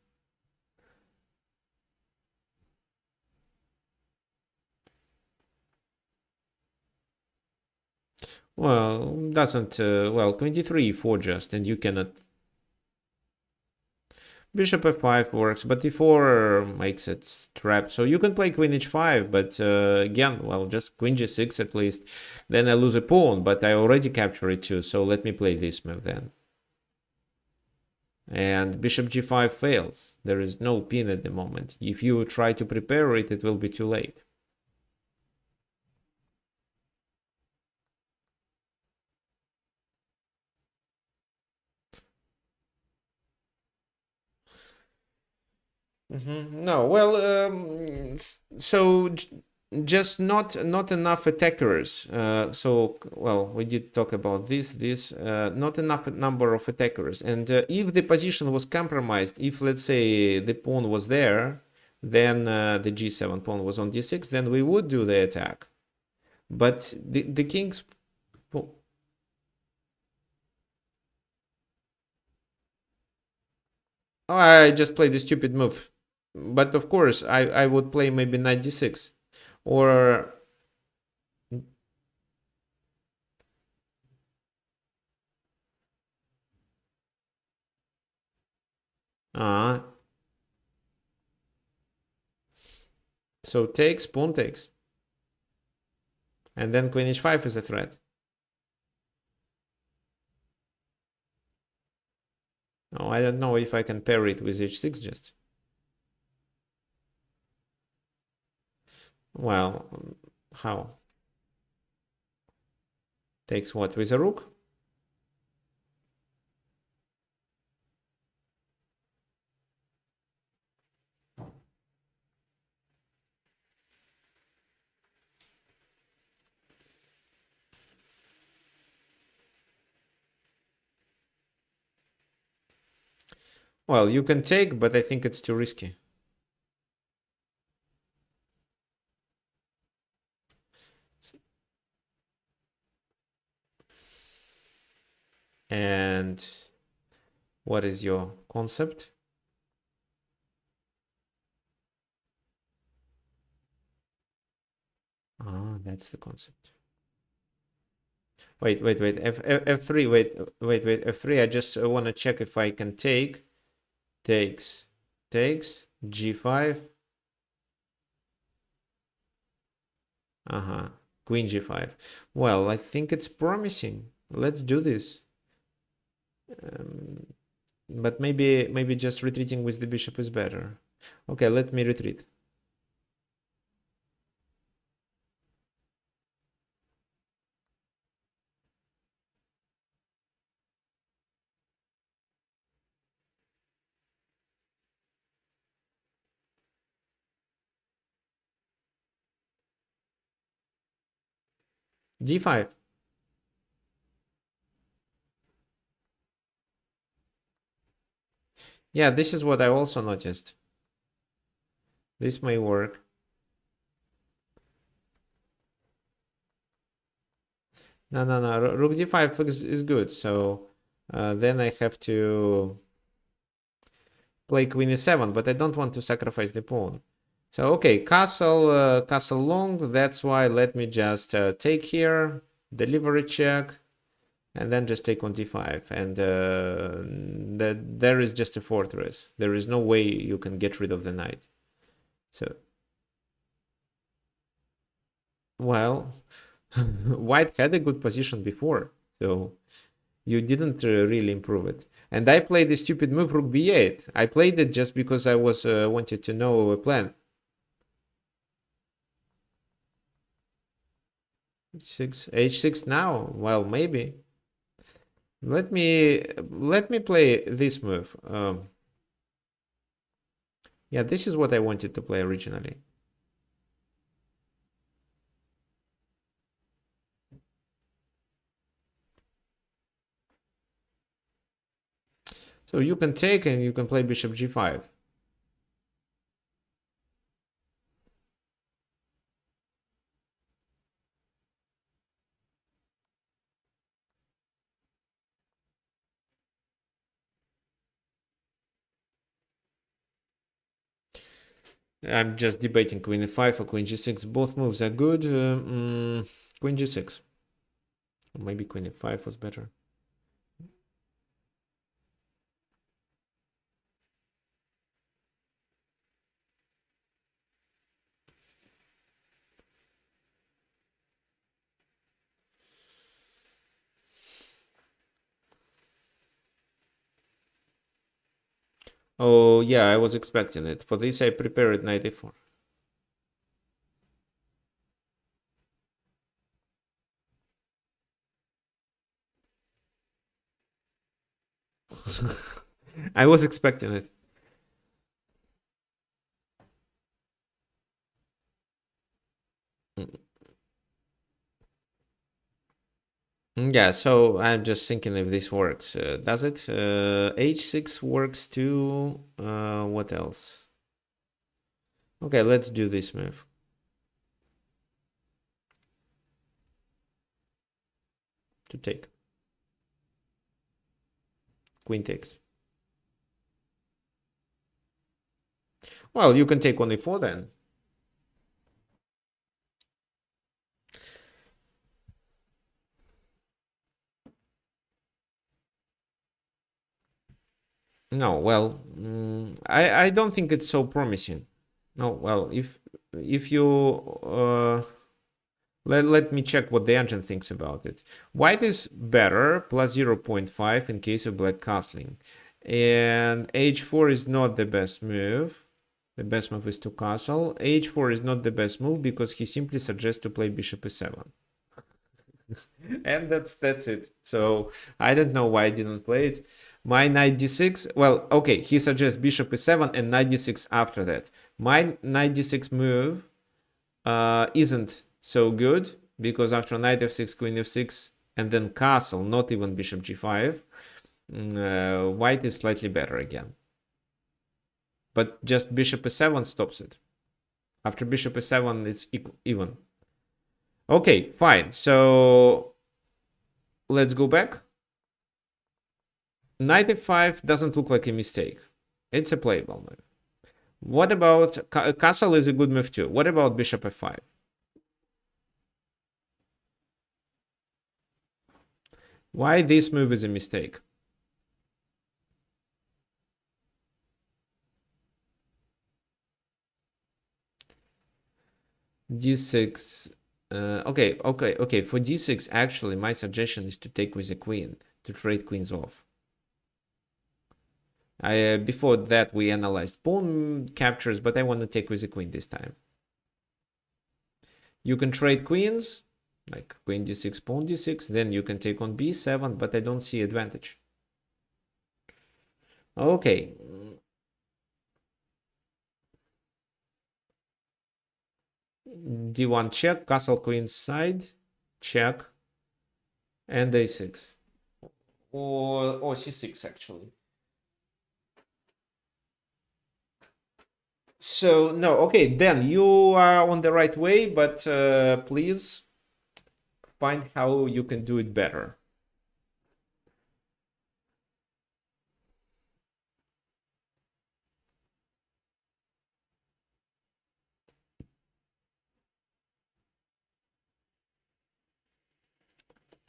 Well, doesn't... well, queen d3 4 just, and you cannot... Bishop f5 works, but d4 makes it trapped. So you can play queen h5, but again, well, just queen g6 at least. Then I lose a pawn, but I already capture it too. So let me play this move then. And bishop g5 fails. There is no pin at the moment. If you try to prepare it, it will be too late. No, well, so just not enough attackers. So well, we did talk about this not enough number of attackers, and if the position was compromised, if let's say the pawn was there, then the g7 pawn was on d6, then we would do the attack. But the king's... Oh, I just played a stupid move. But of course, I would play maybe knight d6. Or... so takes, pawn takes. And then queen h5 is a threat. Oh, I don't know if I can pair it with h6 just. Well, how? Takes what, with a rook? Well, you can take, but I think it's too risky. And what is your concept? Ah, that's the concept. Wait, F3, wait, F3, I just want to check if I can take. Takes, G5. Queen G5. Well, I think it's promising. Let's do this. But maybe just retreating with the bishop is better. Okay, let me retreat. D5. Yeah, this is what I also noticed. This may work. No. Rook d5 is good. So then I have to play queen e7, but I don't want to sacrifice the pawn. So okay, castle long. That's why let me just take here, deliver a check, and then just take on d5. And there is just a fortress. There is no way you can get rid of the knight. So Well, white had a good position before, so you didn't really improve it. And I played the stupid move rook b8. I played it just because I was wanted to know a plan. 6 h6 now. Well, maybe. Let me play this move. Yeah, this is what I wanted to play originally. So you can take and you can play bishop g5. I'm just debating queen e5 or queen g6. Both moves are good. Queen g6. Or maybe queen e5 was better. Oh, yeah, I was expecting it. For this, I prepared knight e4. I was expecting it. Yeah, so I'm just thinking if this works. Does it? H6 works too. What else? Okay, let's do this move. To take. Queen takes. Well, you can take on e4 then. No, well, I don't think it's so promising. No, well, if you let me check what the engine thinks about it. White is better, plus 0.5 in case of black castling, and h4 is not the best move. The best move is to castle. h4 is not the best move because he simply suggests to play bishop e7. And that's it. So I don't know why I didn't play it. My knight d6, well, okay, he suggests bishop e7 and knight d6 after that. My knight d6 move isn't so good because after knight f6, queen f6, and then castle, not even bishop g5, white is slightly better again. But just bishop e7 stops it. After bishop e7, it's even. Okay, fine. So let's go back. Knight f5 doesn't look like a mistake. It's a playable move. What about castle is a good move too. What about bishop f5? Why this move is a mistake? d6. Okay. For d6, actually, my suggestion is to take with a queen to trade queens off. Before that, we analyzed pawn captures, but I want to take with a queen this time. You can trade queens, like queen d6, pawn d6. Then you can take on b7, but I don't see advantage. Okay. d1 check, castle queen side, check, and a6. Or c6, actually. So, no, okay, then you are on the right way, but please find how you can do it better.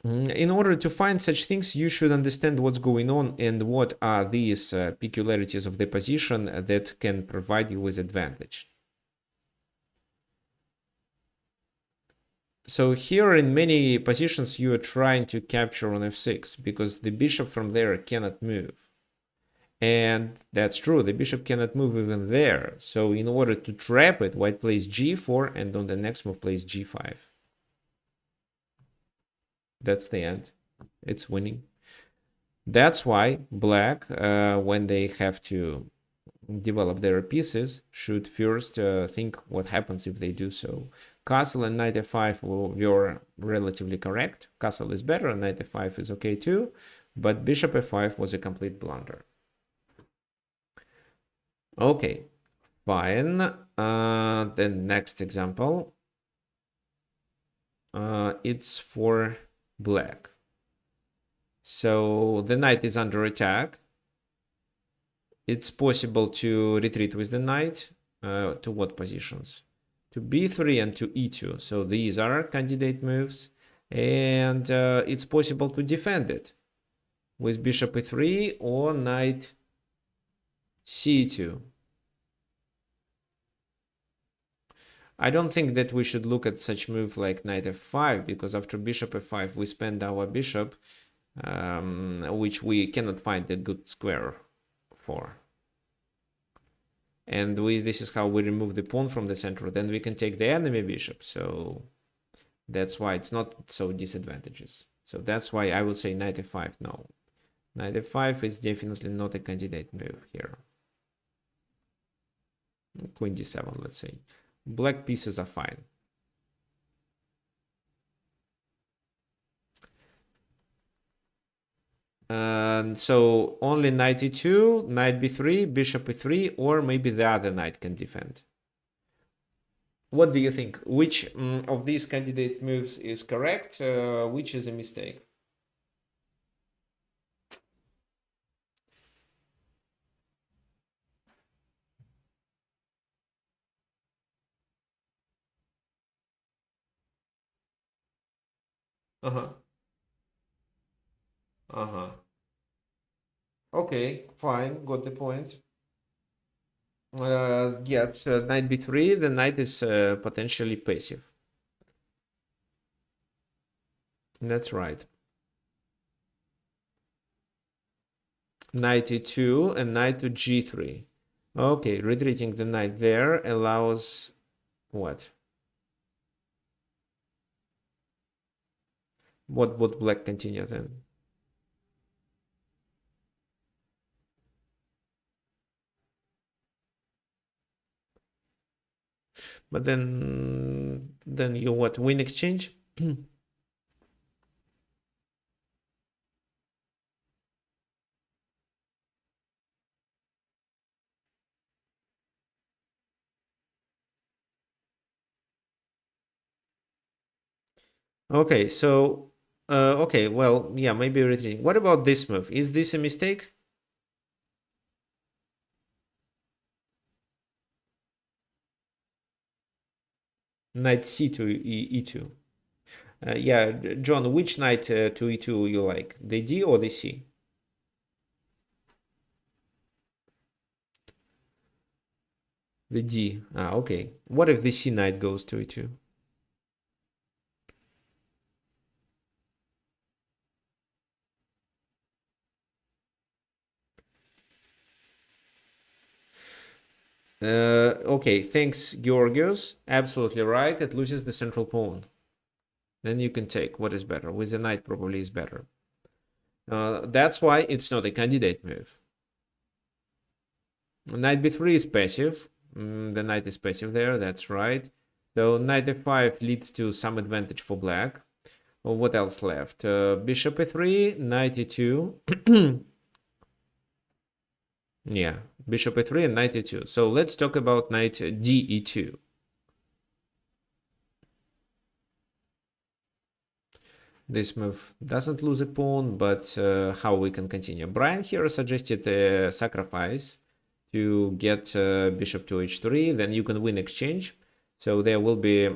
In order to find such things, you should understand what's going on and what are these peculiarities of the position that can provide you with advantage. So here in many positions you are trying to capture on f6 because the bishop from there cannot move. And that's true, the bishop cannot move even there. So in order to trap it, white plays g4 and on the next move plays g5. That's the end. It's winning. That's why black, when they have to develop their pieces, should first think what happens if they do so. Castle and knight f5 were relatively correct. Castle is better, knight f5 is okay too, but bishop f5 was a complete blunder. Okay, fine. The next example, it's for black. So the knight is under attack. It's possible to retreat with the knight. To what positions? To b3 and to e2. So these are candidate moves. And it's possible to defend it with bishop e3 or knight c2. I don't think that we should look at such move like knight f5, because after bishop f5 we spend our bishop, which we cannot find a good square for. And this is how we remove the pawn from the center. Then we can take the enemy bishop. So that's why it's not so disadvantageous. So that's why I would say knight f5 no. Knight f5 is definitely not a candidate move here. Queen d7, let's say. Black pieces are fine. And so only knight e2, knight b3, bishop e3, or maybe the other knight can defend. What do you think? Which of these candidate moves is correct? Which is a mistake? Uh-huh. Uh-huh. Okay, fine, got the point. Yes, knight b3, the knight is potentially passive. That's right. Knight e2 and knight to g3. Okay, retreating the knight there allows what? What would black continue then? But then you what? Win exchange? Okay, so okay, well, yeah, maybe retreating. What about this move? Is this a mistake? Knight c to e2. Yeah, John, which knight to e2 you like? The d or the c? The d. Ah, okay. What if the c knight goes to e2? Okay, thanks, Georgios. Absolutely right. It loses the central pawn. Then you can take what is better. With the knight probably is better. That's why it's not a candidate move. Knight b3 is passive. The knight is passive there, that's right. So knight f5 leads to some advantage for black. Well, what else left? Bishop e3, knight e2. Yeah, bishop e3 and knight e2. So let's talk about knight d e2. This move doesn't lose a pawn, but how we can continue? Brian here suggested a sacrifice to get bishop to h3, then you can win exchange. So there will be,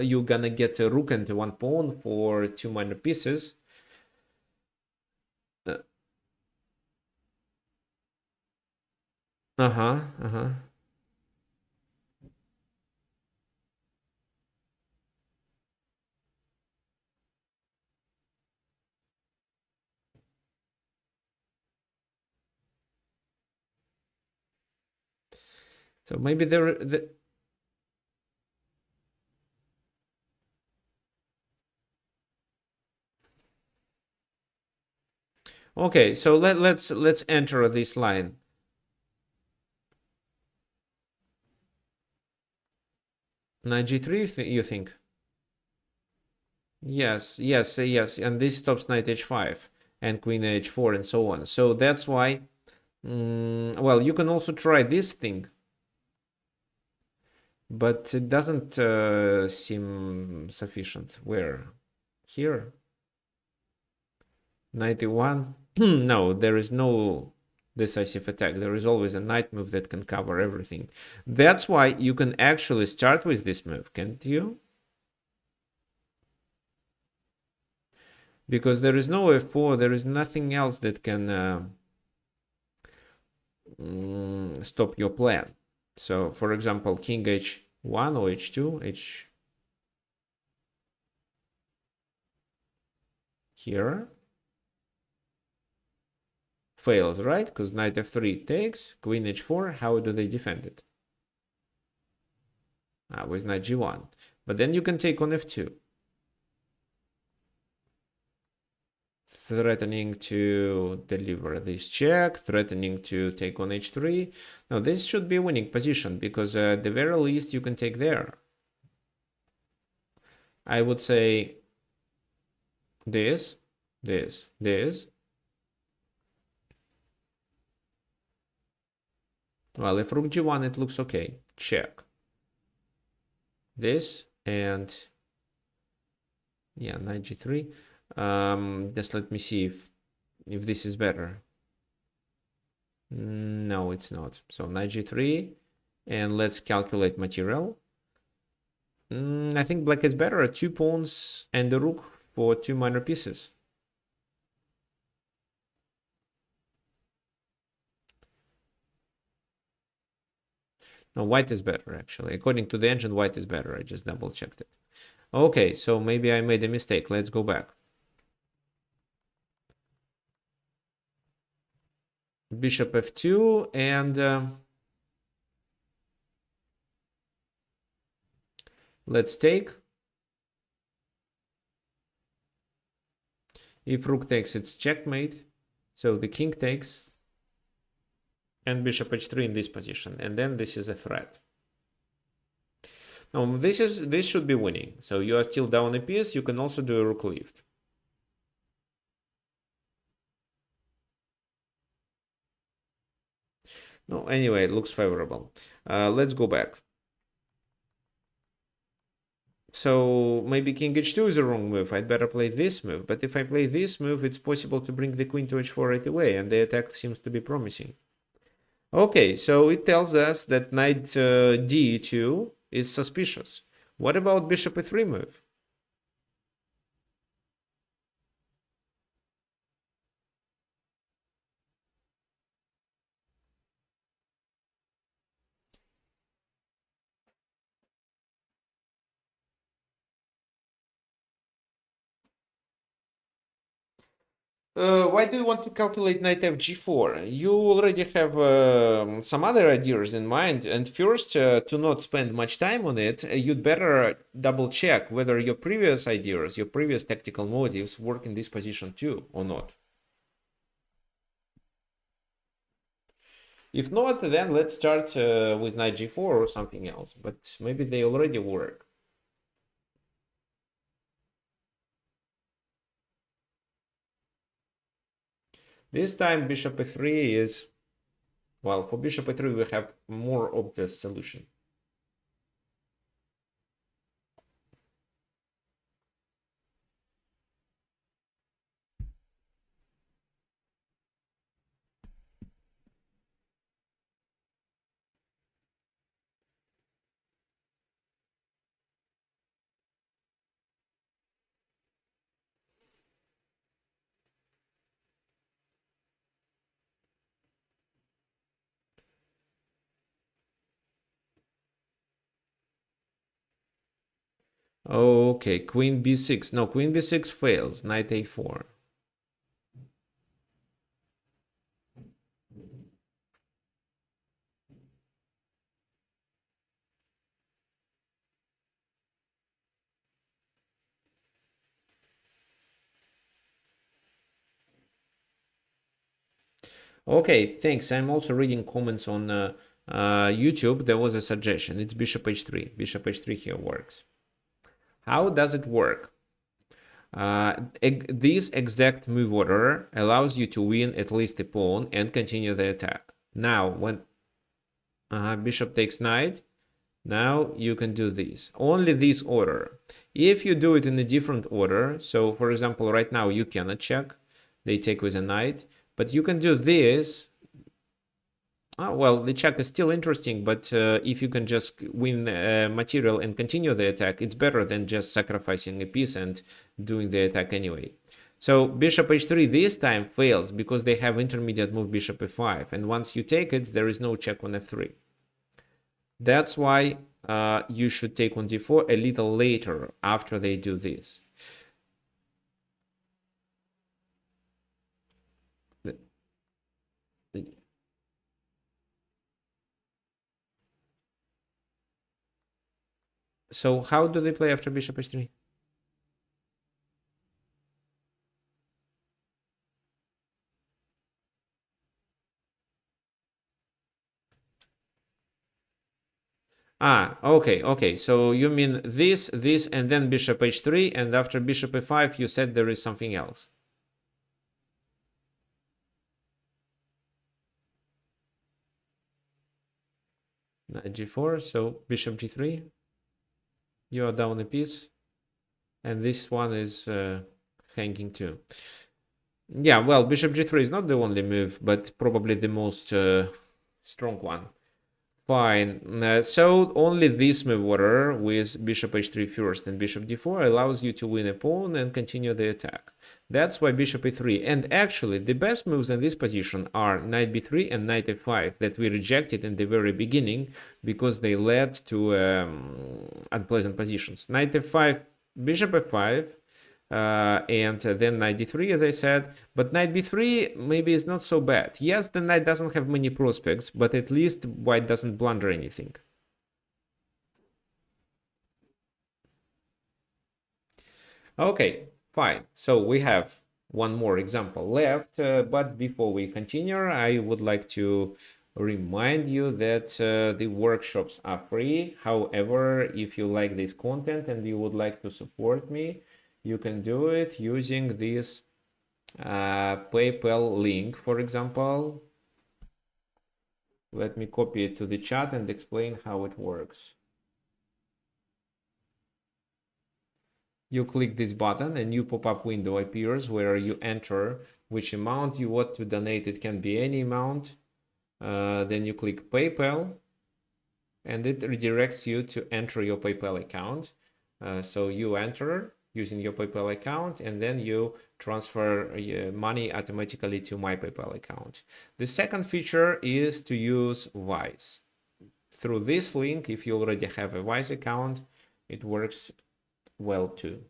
you're gonna get a rook and one pawn for two minor pieces. Uh-huh, uh-huh. So maybe okay, so let's enter this line. Knight g3, you think? Yes, yes, yes, and this stops knight h5 and queen h4 and so on. So that's why, well, you can also try this thing, but it doesn't seem sufficient. Where? Here? Knight e1? No, there is no decisive attack. There is always a knight move that can cover everything. That's why you can actually start with this move, can't you? Because there is no f4, there is nothing else that can stop your plan. So, for example, king h1 or h2, here fails, right? Because knight f3 takes, queen h4. How do they defend it? With knight g1. But then you can take on f2. Threatening to deliver this check, threatening to take on h3. Now this should be a winning position because at the very least you can take there. I would say this. Well, if rook g1 it looks okay. Check. This and yeah, knight g3. Just let me see if this is better. No, it's not. So knight g3 and let's calculate material. I think black is better at 2 pawns and the rook for 2 minor pieces. No, white is better actually. According to the engine, white is better. I just double checked it. Okay, so maybe I made a mistake. Let's go back. Bishop f2 and let's take. If rook takes, it's checkmate. So the king takes and bishop h3 in this position, and then this is a threat. Now this should be winning. So you are still down a piece. You can also do a rook lift. No, anyway, it looks favorable. Let's go back. So maybe king h2 is a wrong move. I'd better play this move. But if I play this move, it's possible to bring the queen to h4 right away, and the attack seems to be promising. Okay, so it tells us that knight d2 is suspicious. What about bishop e3 move? Why do you want to calculate knight fg4? You already have some other ideas in mind, and first, to not spend much time on it, you'd better double check whether your previous ideas, your previous tactical motives work in this position too, or not. If not, then let's start with knight g4 or something else, but maybe they already work. This time bishop e3 is, well, for bishop e3 we have more obvious solution. Okay, queen b6. No, queen b6 fails. Knight a4. Okay, thanks. I'm also reading comments on YouTube. There was a suggestion. It's bishop h3. Bishop h3 here works. How does it work? This exact move order allows you to win at least a pawn and continue the attack. Now, when bishop takes knight, now you can do this. Only this order. If you do it in a different order, so for example, right now you cannot check. They take with a knight, but you can do this. Well, the check is still interesting, but if you can just win material and continue the attack, it's better than just sacrificing a piece and doing the attack anyway. So bishop h3 this time fails because they have intermediate move bishop f5, and once you take it, there is no check on f3. That's why you should take on d4 a little later after they do this. So how do they play after bishop h3? Okay. So you mean this, and then bishop h3, and after bishop f5, you said there is something else. Knight g4, so bishop g3. You are down a piece, and this one is hanging too. Yeah, well, bishop g3 is not the only move, but probably the most strong one. Fine. So only this move order with bishop h3 first and bishop d4 allows you to win a pawn and continue the attack. That's why bishop e3. And actually, the best moves in this position are knight b3 and knight f5 that we rejected in the very beginning because they led to unpleasant positions. Knight f5, bishop f5, and then knight d3, as I said. But knight b3 maybe is not so bad. Yes, the knight doesn't have many prospects, but at least white doesn't blunder anything. Okay, fine. So we have one more example left, but before we continue, I would like to remind you that the workshops are free. However, if you like this content and you would like to support me, you can do it using this PayPal link, for example. Let me copy it to the chat and explain how it works. You click this button, a new pop-up window appears where you enter which amount you want to donate. It can be any amount. Then you click PayPal, and it redirects you to enter your PayPal account. So you enter using your PayPal account, and then you transfer money automatically to my PayPal account. The second feature is to use Wise. Through this link, if you already have a Wise account, it works well too.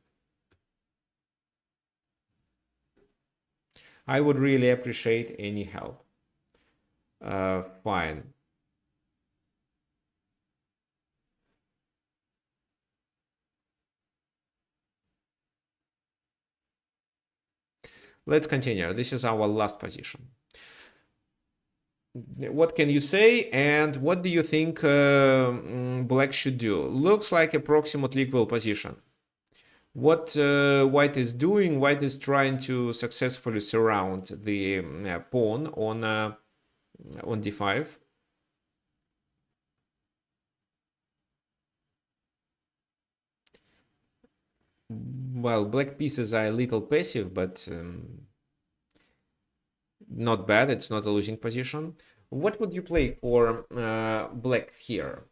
I would really appreciate any help. Fine. Let's continue. This is our last position. What can you say, and what do you think black should do? Looks like approximately equal position. What white is doing, white is trying to successfully surround the pawn on d5. Well, black pieces are a little passive, but not bad. It's not a losing position. What would you play for black here?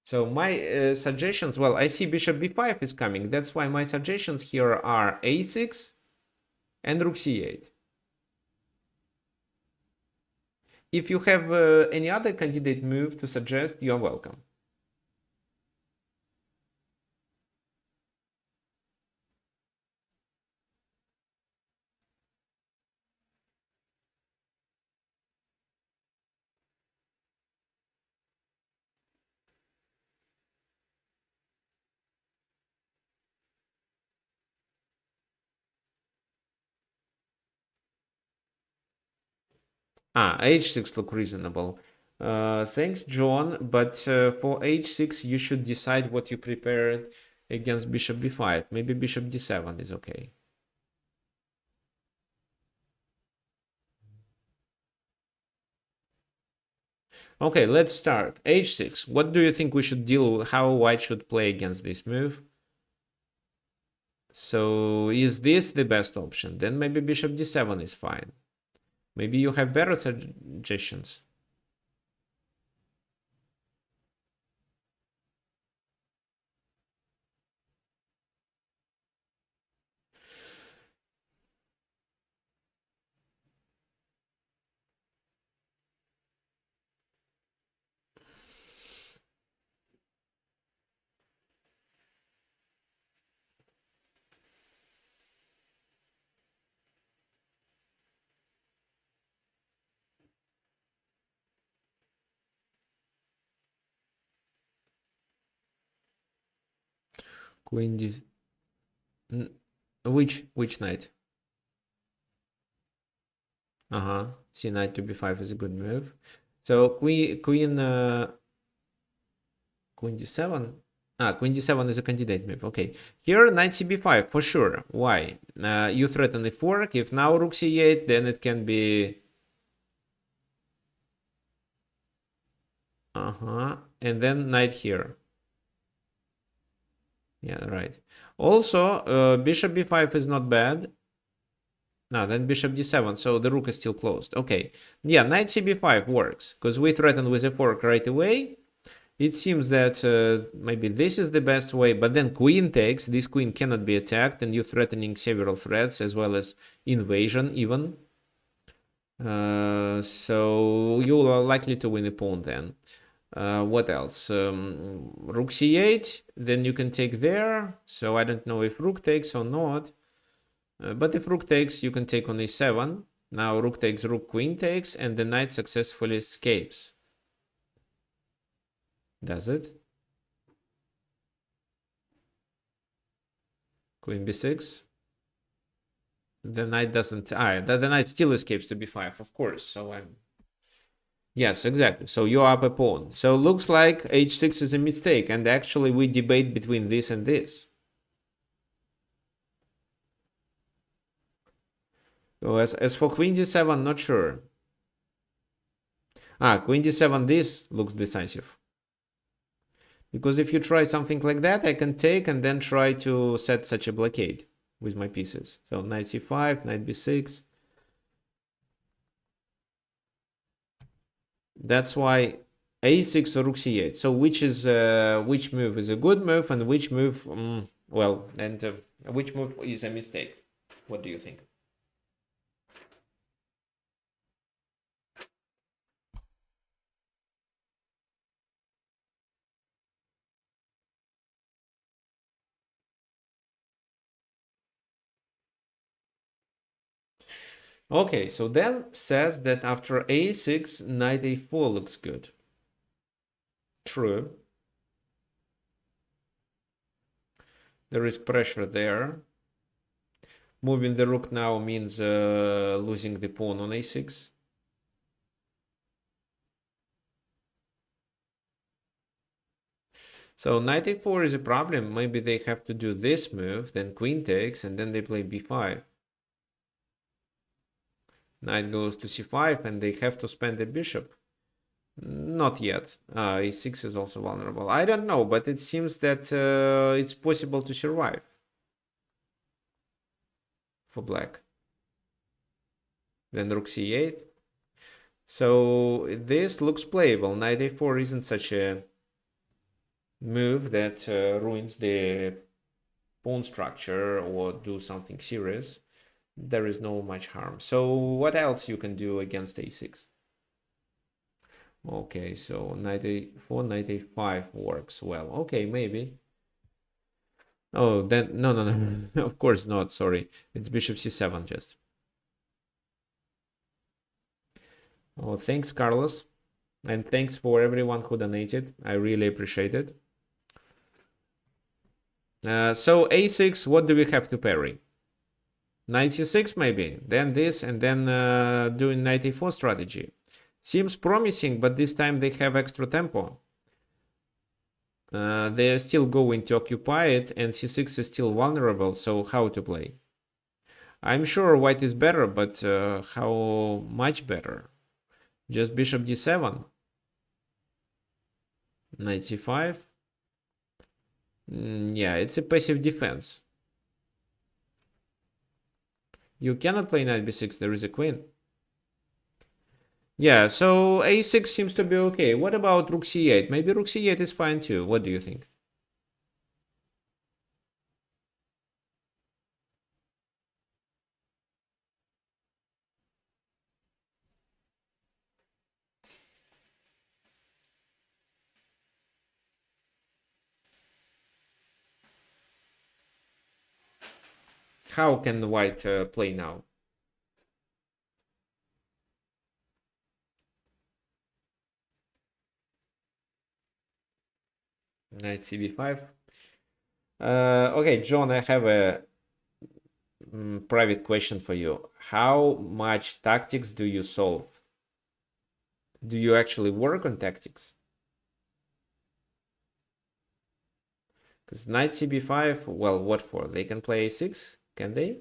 So my suggestions, well, I see bishop b5 is coming. That's why my suggestions here are a6 and rook c8. If you have any other candidate move to suggest, you're welcome. h6 look reasonable. Thanks, John. But for h6, you should decide what you prepared against bishop b5. Maybe bishop d7 is okay. Okay, let's start. h6. What do you think we should deal with? How white should play against this move? So is this the best option? Then maybe bishop d7 is fine. Maybe you have better suggestions. Queen d... Which knight? C knight to b5 is a good move. So queen d7. Queen d7 is a candidate move. Okay, here knight cb5 for sure. Why? You threaten the fork. If now rook c8, then it can be and then knight here. Yeah, right. Also, bishop b5 is not bad. No, then bishop d7, so the rook is still closed. Okay, yeah, knight cb5 works, because we threaten with a fork right away. It seems that maybe this is the best way, but then queen takes. This queen cannot be attacked, and you're threatening several threats, as well as invasion even. So you are likely to win a pawn then. What else? Rook c8, then you can take there. So I don't know if rook takes or not. But if rook takes, you can take on a7. Now rook takes, rook, queen takes, and the knight successfully escapes. Does it? Queen b6. The knight doesn't... the knight still escapes to b5, of course. So I'm... Yes, exactly. So you're up a pawn. So looks like h6 is a mistake. And actually we debate between this and this. So as for queen d7, not sure. Queen d7, this looks decisive. Because if you try something like that, I can take and then try to set such a blockade with my pieces. So knight c5, knight b6. That's why a6 or rook c8. So which move is a good move and which move, which move is a mistake? What do you think? Okay, so then says that after a6, knight a4 looks good. True. There is pressure there. Moving the rook now means losing the pawn on a6. So knight a4 is a problem. Maybe they have to do this move, then queen takes, and then they play b5. Knight goes to c5, and they have to spend a bishop. Not yet. e6 is also vulnerable. I don't know, but it seems that it's possible to survive for black. Then rook c8. So this looks playable. Knight a4 isn't such a move that ruins the pawn structure or do something serious. There is no much harm. So what else you can do against a6? Okay, so knight a4, knight a5 works well. Okay, maybe. Oh, then no. Of course not. Sorry, it's bishop c7 just. Oh, thanks, Carlos, and thanks for everyone who donated. I really appreciate it. So a6, what do we have to parry? Knight c6 maybe, then this, and then doing knight a4 strategy. Seems promising, but this time they have extra tempo. They're still going to occupy it, and c6 is still vulnerable, so how to play? I'm sure white is better, but how much better? Just bishop d7, knight c5. Yeah, it's a passive defense. You cannot play knight b6, there is a queen. Yeah, so a6 seems to be okay. What about rook c8? Maybe rook c8 is fine too. What do you think? How can white play now? Knight cb5. Okay, John, I have a private question for you. How much tactics do you solve? Do you actually work on tactics? Because knight cb5, well, what for? They can play a6, can they?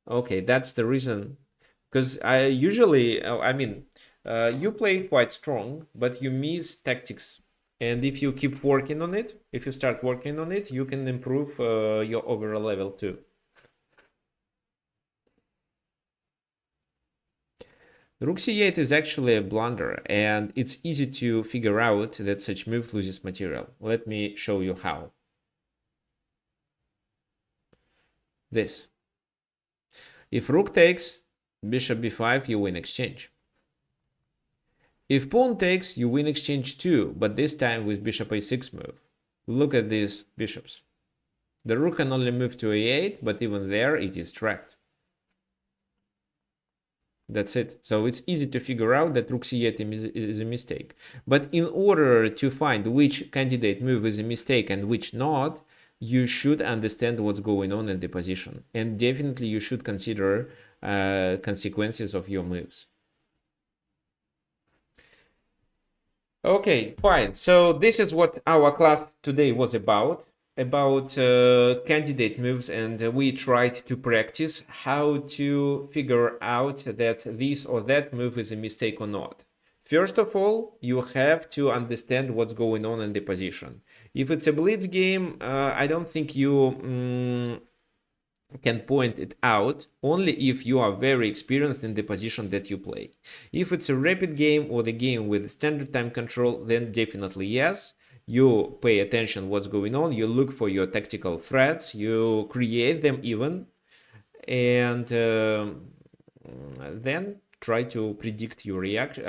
Okay, that's the reason. Because I usually, I mean, you play quite strong, but you miss tactics. And if you keep working on it, if you start working on it, you can improve your overall level too. Rook c8 is actually a blunder, and it's easy to figure out that such move loses material. Let me show you how. This. If rook takes, bishop b5, you win exchange. If pawn takes, you win exchange too, but this time with bishop a6 move. Look at these bishops. The rook can only move to a8, but even there it is trapped. That's it. So it's easy to figure out that rook c8 is a mistake. But in order to find which candidate move is a mistake and which not, you should understand what's going on in the position. And definitely you should consider consequences of your moves. Okay, fine. So this is what our class today was about candidate moves, and we tried to practice how to figure out that this or that move is a mistake or not. First of all, you have to understand what's going on in the position. If it's a blitz game, I don't think you can point it out only if you are very experienced in the position that you play. If it's a rapid game or the game with standard time control, then definitely yes. You pay attention what's going on, you look for your tactical threats, you create them even, and then try to predict your reaction,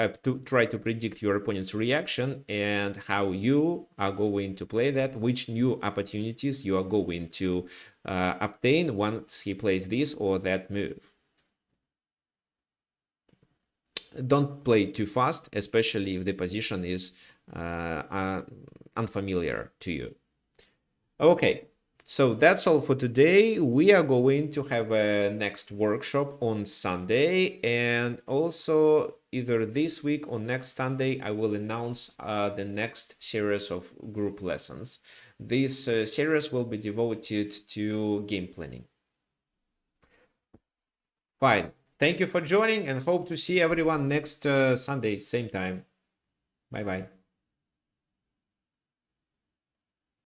try to predict your opponent's reaction and how you are going to play that, which new opportunities you are going to obtain once he plays this or that move. Don't play too fast, especially if the position is unfamiliar to you. Okay, so that's all for today. We are going to have a next workshop on Sunday, and also either this week or next Sunday I will announce the next series of group lessons. This series will be devoted to game planning. Fine. Thank you for joining and hope to see everyone next Sunday, same time. Bye bye.